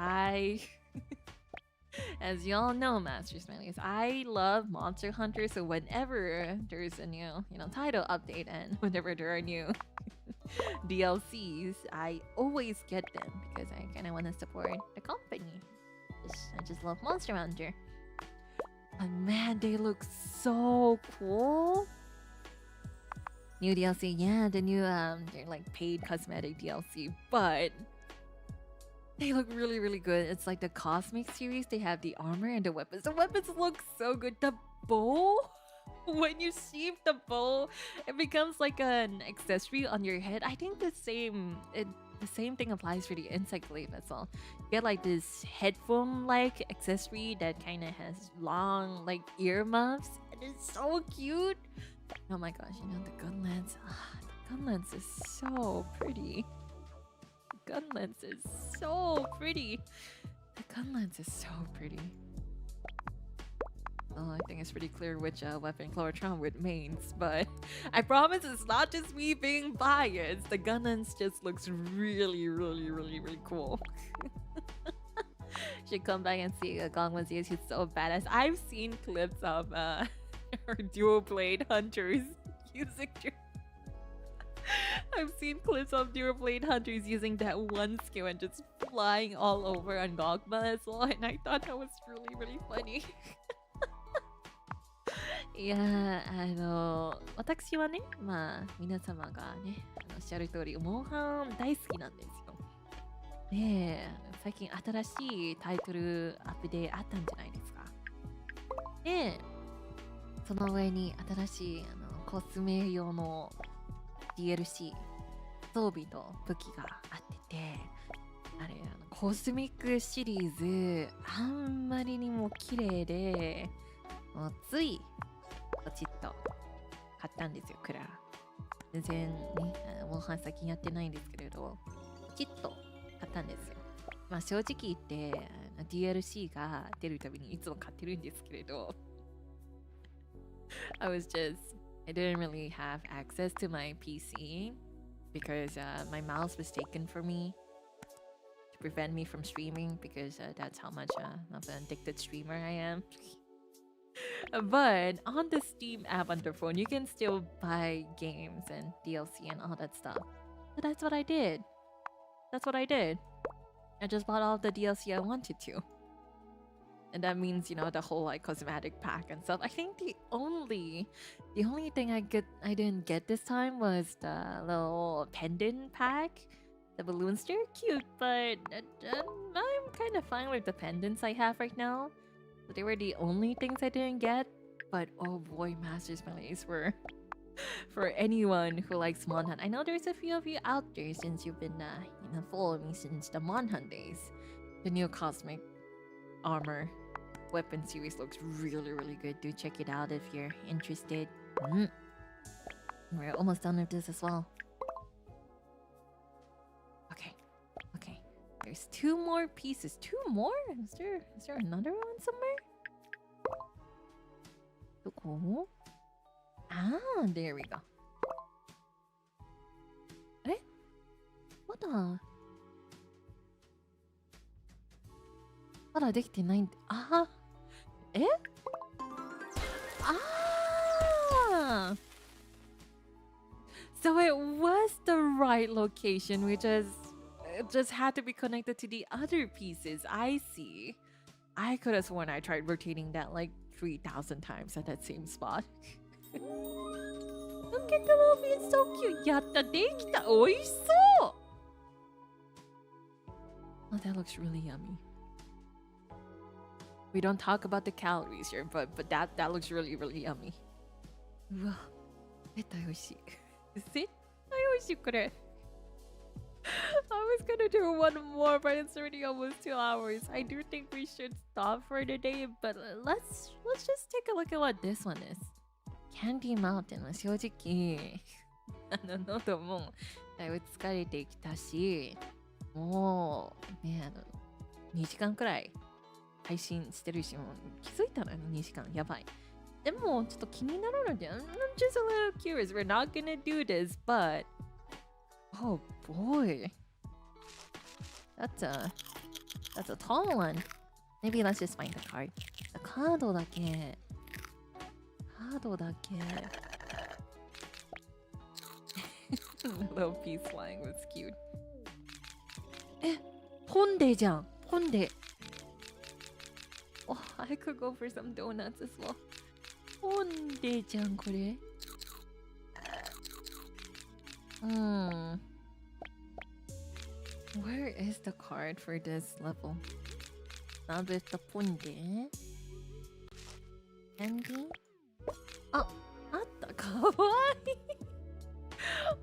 as y'all know, Master Smileys, I love Monster Hunter. So whenever there's a new, title update and whenever there are new DLCs, I always get them because I kind of want to support the company. I just love Monster Hunter. But man, they look so cool. New DLC, yeah, the new they're like paid cosmetic DLC, but they look really, really good. It's like the Cosmic series. They have the armor and the weapons. The weapons look so good. The bow, when you sheath the bow, it becomes like an accessory on your head. I think the same thing applies for the insect glaive as well. You get like this headphone-like accessory that kind of has long like earmuffs, and it's so cute. Oh my gosh, the gun lens. The gun lens is so pretty. Gun lens is so pretty. The gun lens is so pretty. Well, I think it's pretty clear which weapon Klara Charmwood mains, but I promise it's not just me being biased. The gun lens just looks really, really, really, really cool. Should come back and see Gongwa's ears. He's so badass. I've seen clips of her dual blade hunters using. I've seen clips of dual blade hunters using that one skill and just flying all over on Gogma as well, and I thought that was really, really funny. いや私はね、皆様がね、おっしゃる通り、モンハン大好きなんですよ。で、最近新しいタイトルアップデートあったんじゃないですか。で、その上に新しいコスメ用の DLC 装備と武器があってて、あれコスミックシリーズあんまりにも綺麗で、もうついポチッと買ったんですよ、クララ。全然ね、モンハン最近やってないんですけれど、ポチッと買ったんですよ。正直言って DLC が出るたびにいつも買ってるんですけれど、I didn't really have access to my PC because my mouse was taken from me to prevent me from streaming because that's how much of an addicted streamer I am. But on the Steam app on the phone, you can still buy games and DLC and all that stuff. So that's what I did. I just bought all the DLC I wanted to. And that means, the whole like cosmetic pack and stuff. I think the only thing I didn't get this time was the little pendant pack. The balloons, they're cute, but I'm kind of fine with the pendants I have right now. So they were the only things I didn't get. But oh boy, Masters Malays were for anyone who likes Monhan. I know there's a few of you out there since you've been following me since the Monhan days. The new cosmic armor weapon series looks really, really good. Do check it out if you're interested. We're almost done with this as well. Okay. There's 2 more pieces. 2 more? Is there another one somewhere? こthere we go. あれまだできてないんで、So it was the right location, which is it just had to be connected to the other pieces. I see. I could have sworn I tried rotating that like 3,000 times at that same spot. Look at the little bee, it's so cute. やった、できた。美味しそう。Oh, that looks really yummy. We don't talk about the calories here, but that looks really, really yummy. うわ、絶対美味しい。絶対美味しいこれ。I was gonna do one more, but it's already almost 2 hours. I do think we should stop for today, but let's just take a look at what this one is. Candy Mountain は正直喉もだいぶ疲れてきたし、もうね2時間くらい配信してるし、もう気づいたら2時間やばい。でもちょっと気になるので、I'm just a little curious. We're not gonna do this, but oh boy, that's a tall one. Maybe let's just find the card. カードだけ。The little piece flying was cute. ポンデじゃん。ポンデ。Oh, I could go for some donuts as well. ポンデじゃんこれ。Where is the card for this level? Now there's the ponde. Candy? Oh, あった。かわいい。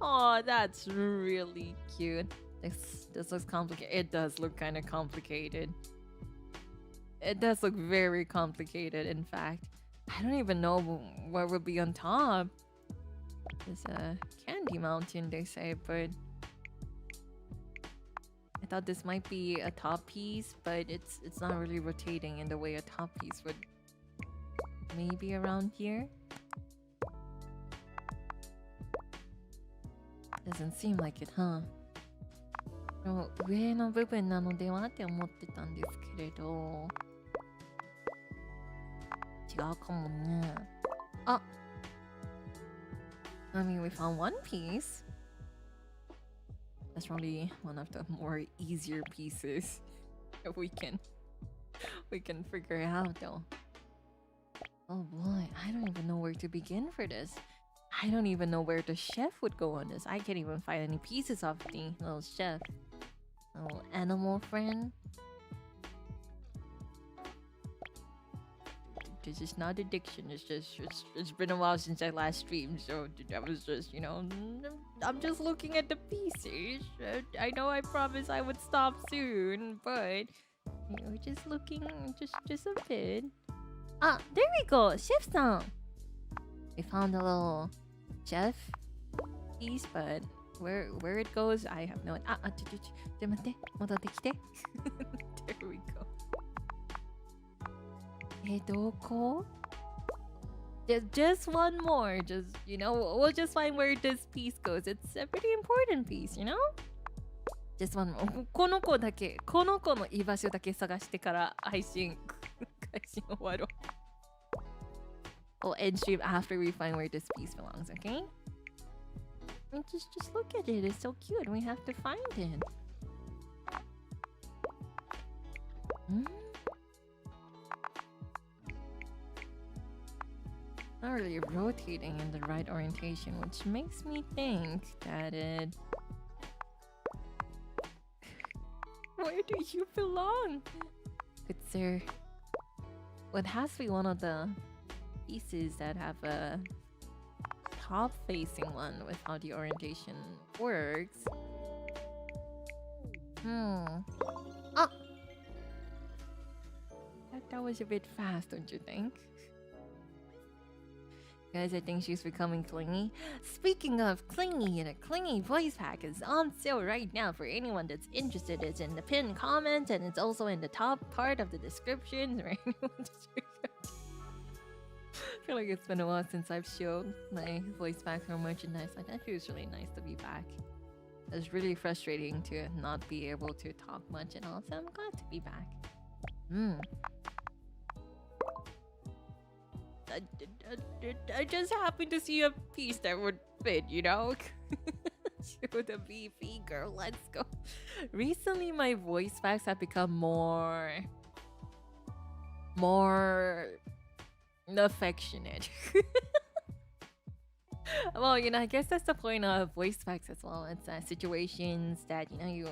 Oh, that's really cute. This looks complicated. It does look kind of complicated. It does look very complicated, in fact. I don't even know what would be on top. There's a candy mountain, they say, but I thought this might be a top piece, but it's not really rotating in the way a top piece would. Maybe around here? Doesn't seem like it, huh? 上の部分なのではって思ってたんですけれど、違うかもね。あ、I mean, we found one piece. That's probably one of the more easier pieces that we can figure out though. Oh boy, I don't even know where to begin for this. I don't even know where the chef would go on this. I can't even find any pieces of the little chef. Little animal friend. This is not addiction. It's been a while since I last streamed, so I was just, I'm just looking at the pieces. I know I promised I would stop soon, but just looking just a bit. Ah, there we go, chef さん. We found a little chef piece, but where it goes, I have no idea. ちょ待って、戻ってきて。There we go. どこ? Just one more. Just, we'll just find where this piece goes. It's a pretty important piece, Just one more. この子の居場所だけ探してから配信終わろう。We'll end stream after we find where this piece belongs, okay? And just look at it. It's so cute. We have to find it. Not really rotating in the right orientation, which makes me think that it... Where do you belong? It's there. Well, it has to be one of the pieces that have a top-facing one with how the orientation works. Ah! That was a bit fast, don't you think? Guys, I think she's becoming clingy. Speaking of clingy, the Clingy Voice Pack is on sale right now for anyone that's interested. It's in the pinned comment and it's also in the top part of the description. feel like it's been a while since I've showed my voice packs or merchandise. Like, that feels really nice to be back. It's really frustrating to not be able to talk much and all, so I'm glad to be back. I just happened to see a piece that would fit, you know? Show the beefy girl, let's go. Recently, my voice packs have become more affectionate. Well, you know, I guess that's the point of voice packs as well. It's situations that, you know,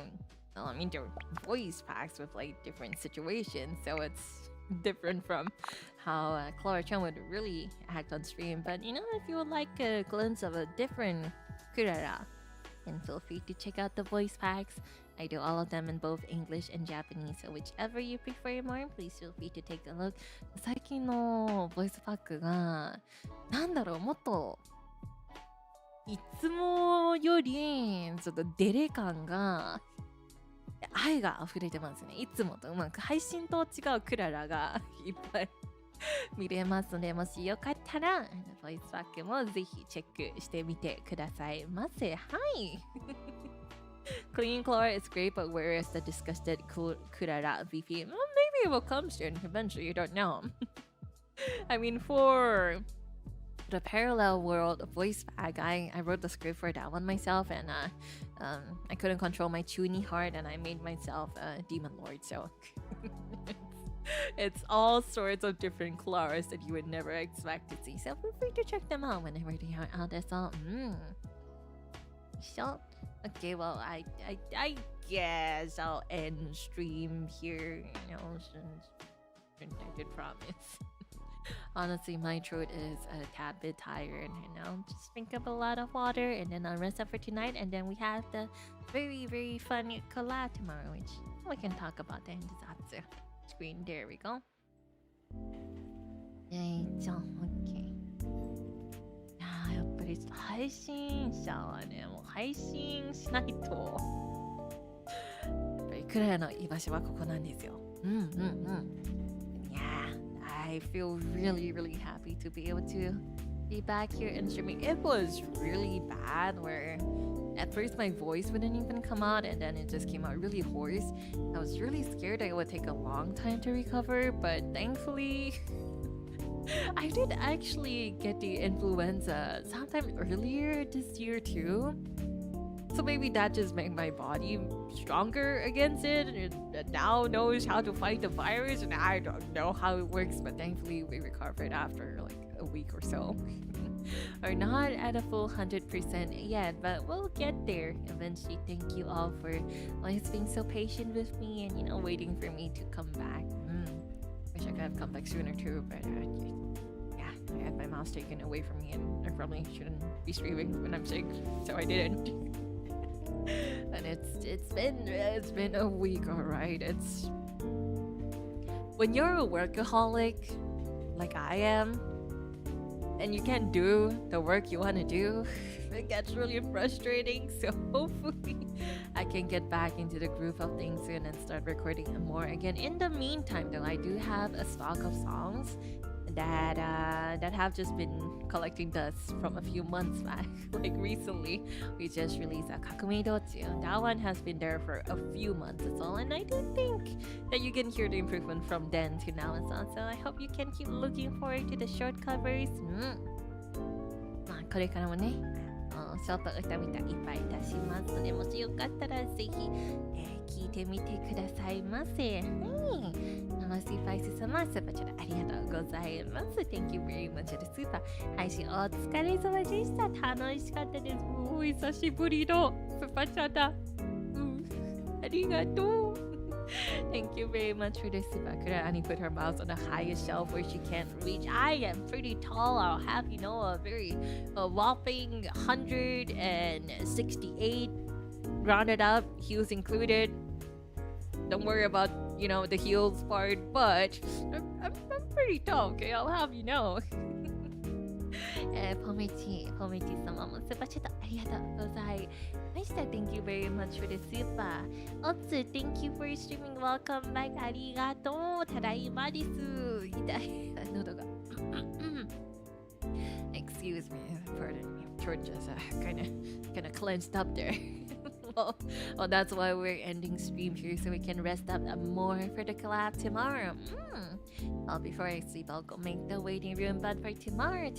well, I mean, they're voice packs with like different situations, so it's different from how Klara Charmwood would really act on stream. But, you know, if you would like a glimpse of a different Klara, then feel free to check out the voice packs. I do all of them in both English and Japanese, so whichever you prefer more, please feel free to take a look. 最近のボイスパックが、なんだろう、もっといつもよりちょっとデレ感が愛が溢れてますね。いつもとうまく配信と違うクララがいっぱい見れますので、もしよかったらボイスパックもぜひチェックしてみてくださいませ。はい。Clean Clara is great, but where is the disgusted Klara VP? Well, maybe it will come soon. Eventually, you don't know. I mean, for the parallel world voice bag, I wrote the script for that one myself, and I couldn't control my Chuny heart, and I made myself a demon lord. So it's all sorts of different Claras that you would never expect to see. So feel free to check them out whenever they are out. That's all. So, okay, well, I guess I'll end stream here. You know, since I did promise. Honestly, my throat is a tad bit tired, you know. Just drink up a lot of water and then I'll rest up for tonight, and then we have the very, very fun collab tomorrow, which we can talk about that in the Zatsu screen. There we go. Okay. やっぱり配信者はね、もう配信しないとやっぱりクララの居場所はここなんですよ。I feel really, really happy to be able to be back here and streaming. It was really bad where at first my voice wouldn't even come out, and then it just came out really hoarse. I was really scared it would take a long time to recover, but thankfully I did actually get the influenza sometime earlier this year too. So maybe that just made my body stronger against it, and it now knows how to fight the virus, and I don't know how it works, but thankfully we recovered after like a week or so. We're not at a full 100% yet, but we'll get there eventually. Thank you all for always being so patient with me and, you know, waiting for me to come back. Wish I could have come back sooner too, but yeah, I had my mouse taken away from me, and I probably shouldn't be streaming when I'm sick, so I didn't. And it's been a week, alright. It's when you're a workaholic like I am, and you can't do the work you want to do, it gets really frustrating. So hopefully I can get back into the groove of things soon and start recording more again. In the meantime though, I do have a stock of songs that have just been collecting dust from a few months back. Like recently we just released a Kakumei Dotsu. That one has been there for a few months as well, and I do think that you can hear the improvement from then to now as well. So I hope you can keep looking forward to the short covers. これからもね、ショート歌みたいっぱい出しますので、もしよかったらぜひ、聞いてみてくださいませ。はい。生スーパース様、スーパーチャラありがとうございます。Thank you very much. スーパー配信お疲れ様でした。楽しかったです。お久しぶりのスーパーチャラ。ありがとう。Thank you very much for this. Annie put her mouse on the highest shelf where she can't reach. I am pretty tall. I'll have, you know, a whopping 168 rounded up, heels included. Don't worry about, you know, the heels part, but I'm pretty tall, okay? I'll have you know. ポメチ様もスーパーチャットありがとうございました。Thank you very much for the super. Otsu, thank you for streaming. Welcome back. ありがとう。ただいまです。痛い。喉が。excuse me, pardon me, throat just kind of clenched up there. well, that's why we're ending stream here so we can rest up more for the collab tomorrow. Well, before I sleep, I'll go make the waiting room. But for tomorrow,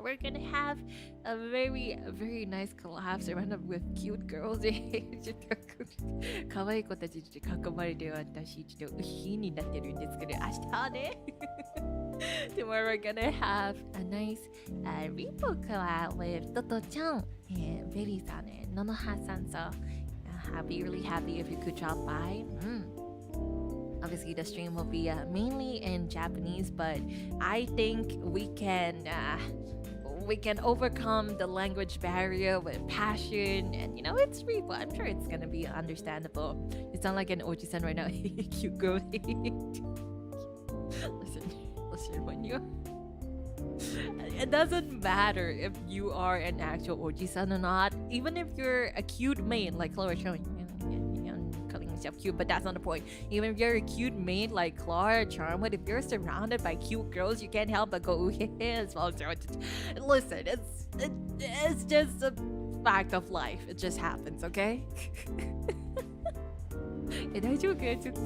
we're gonna have a very, very nice collab surrounded with cute girls. 可愛い子たちに囲まれて私ちょっとウヒになってるんですけど、明日はね。Tomorrow we're gonna have a nice repo collab with Toto-chan and Berry-san and Nonoha-san. So I'll be really happy if you could drop by. Obviously, the stream will be mainly in Japanese, but I think we can overcome the language barrier with passion, and it's repo. I'm sure it's gonna be understandable. You sound like an oji-san right now. Cute girl. Listen, when you, it doesn't matter if you are an actual oji-san or not. Even if you're a cute maid like Klara Charmwood, calling yourself cute, but that's not the point. Even if you're a cute maid like Klara Charmwood, if you're surrounded by cute girls, you can't help but go ooh as well. Listen, it's just a fact of life. It just happens, okay? 大丈夫かちょっと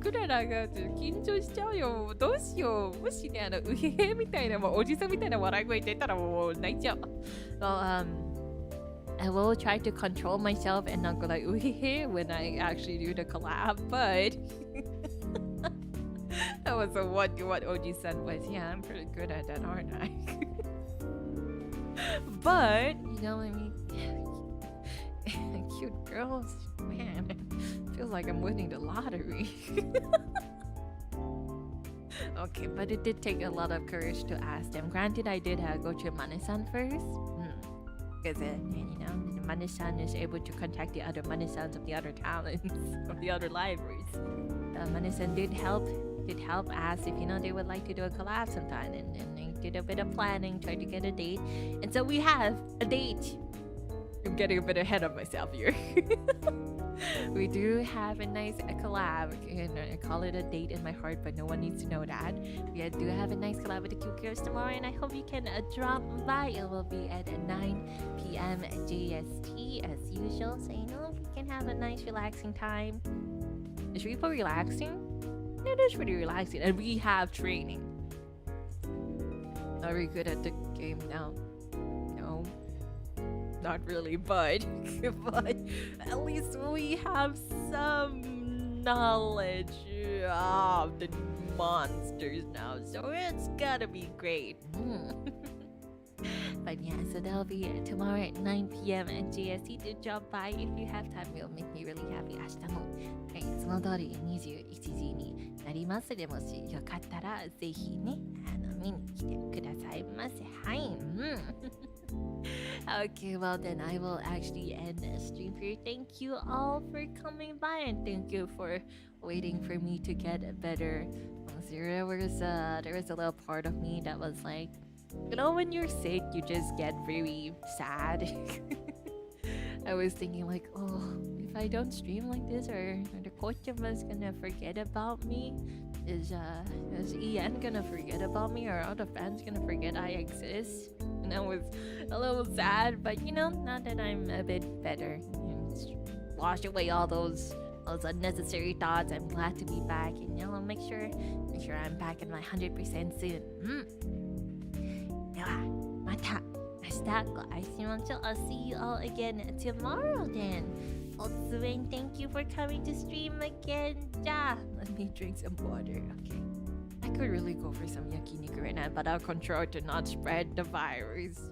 クララがちょっと緊張しちゃうよ。どうしよう。もしねうへへみたいなもうおじさんみたいな笑い声出たらもう泣いちゃう。Well, I will try to control myself and not go like ooh he he when I actually do the collab, but that was what Oji-san was. Yeah, I'm pretty good at that, aren't I? But I mean, cute girls, man, it feels like I'm winning the lottery. Okay, but it did take a lot of courage to ask them. Granted, I did go to Mane-san first. Because Mane-san is able to contact the other Mane-sans of the other talents of the other libraries. Mane-san did help ask if they would like to do a collab sometime, and they did a bit of planning, tried to get a date, and so we have a date. I'm getting a bit ahead of myself here. We do have a nice collab, and I call it a date in my heart, but no one needs to know that. We do have a nice collab with the cute girls tomorrow, and I hope you can drop by. It will be at 9 p.m. JST as usual, so we can have a nice relaxing time. Is Repo relaxing? It is pretty relaxing, and we have training. Are we good at the game now? No. Not really, but at least we have some knowledge of the monsters now, so it's gotta be great. But yeah, so that'll be tomorrow at 9 p.m. and GST to drop by if you have time. It'll make me really happy. 明日も、はい、その通り21時になりますので、もしよかったらぜひね、見に来てくださいませ。はい。Okay, well then I will actually end the stream here. Thank you all for coming by, and thank you for waiting for me to get better. There was a little part of me that was like, when you're sick, you just get very sad. I was thinking like, if I don't stream like this, are the Kochama's gonna forget about me? Is Ian gonna forget about me, or are the fans gonna forget I exist? And I was a little sad, but now that I'm a bit better, just wash away all those unnecessary thoughts. I'm glad to be back, and I'll make sure I'm back at my 100% soon. ではまた明日ご会いしましょう。I'll see you all again tomorrow then. Also, and thank you for coming to stream again. Let me drink some water, okay? I could really go for some yakiniku right now, but I'll control to not spread the virus.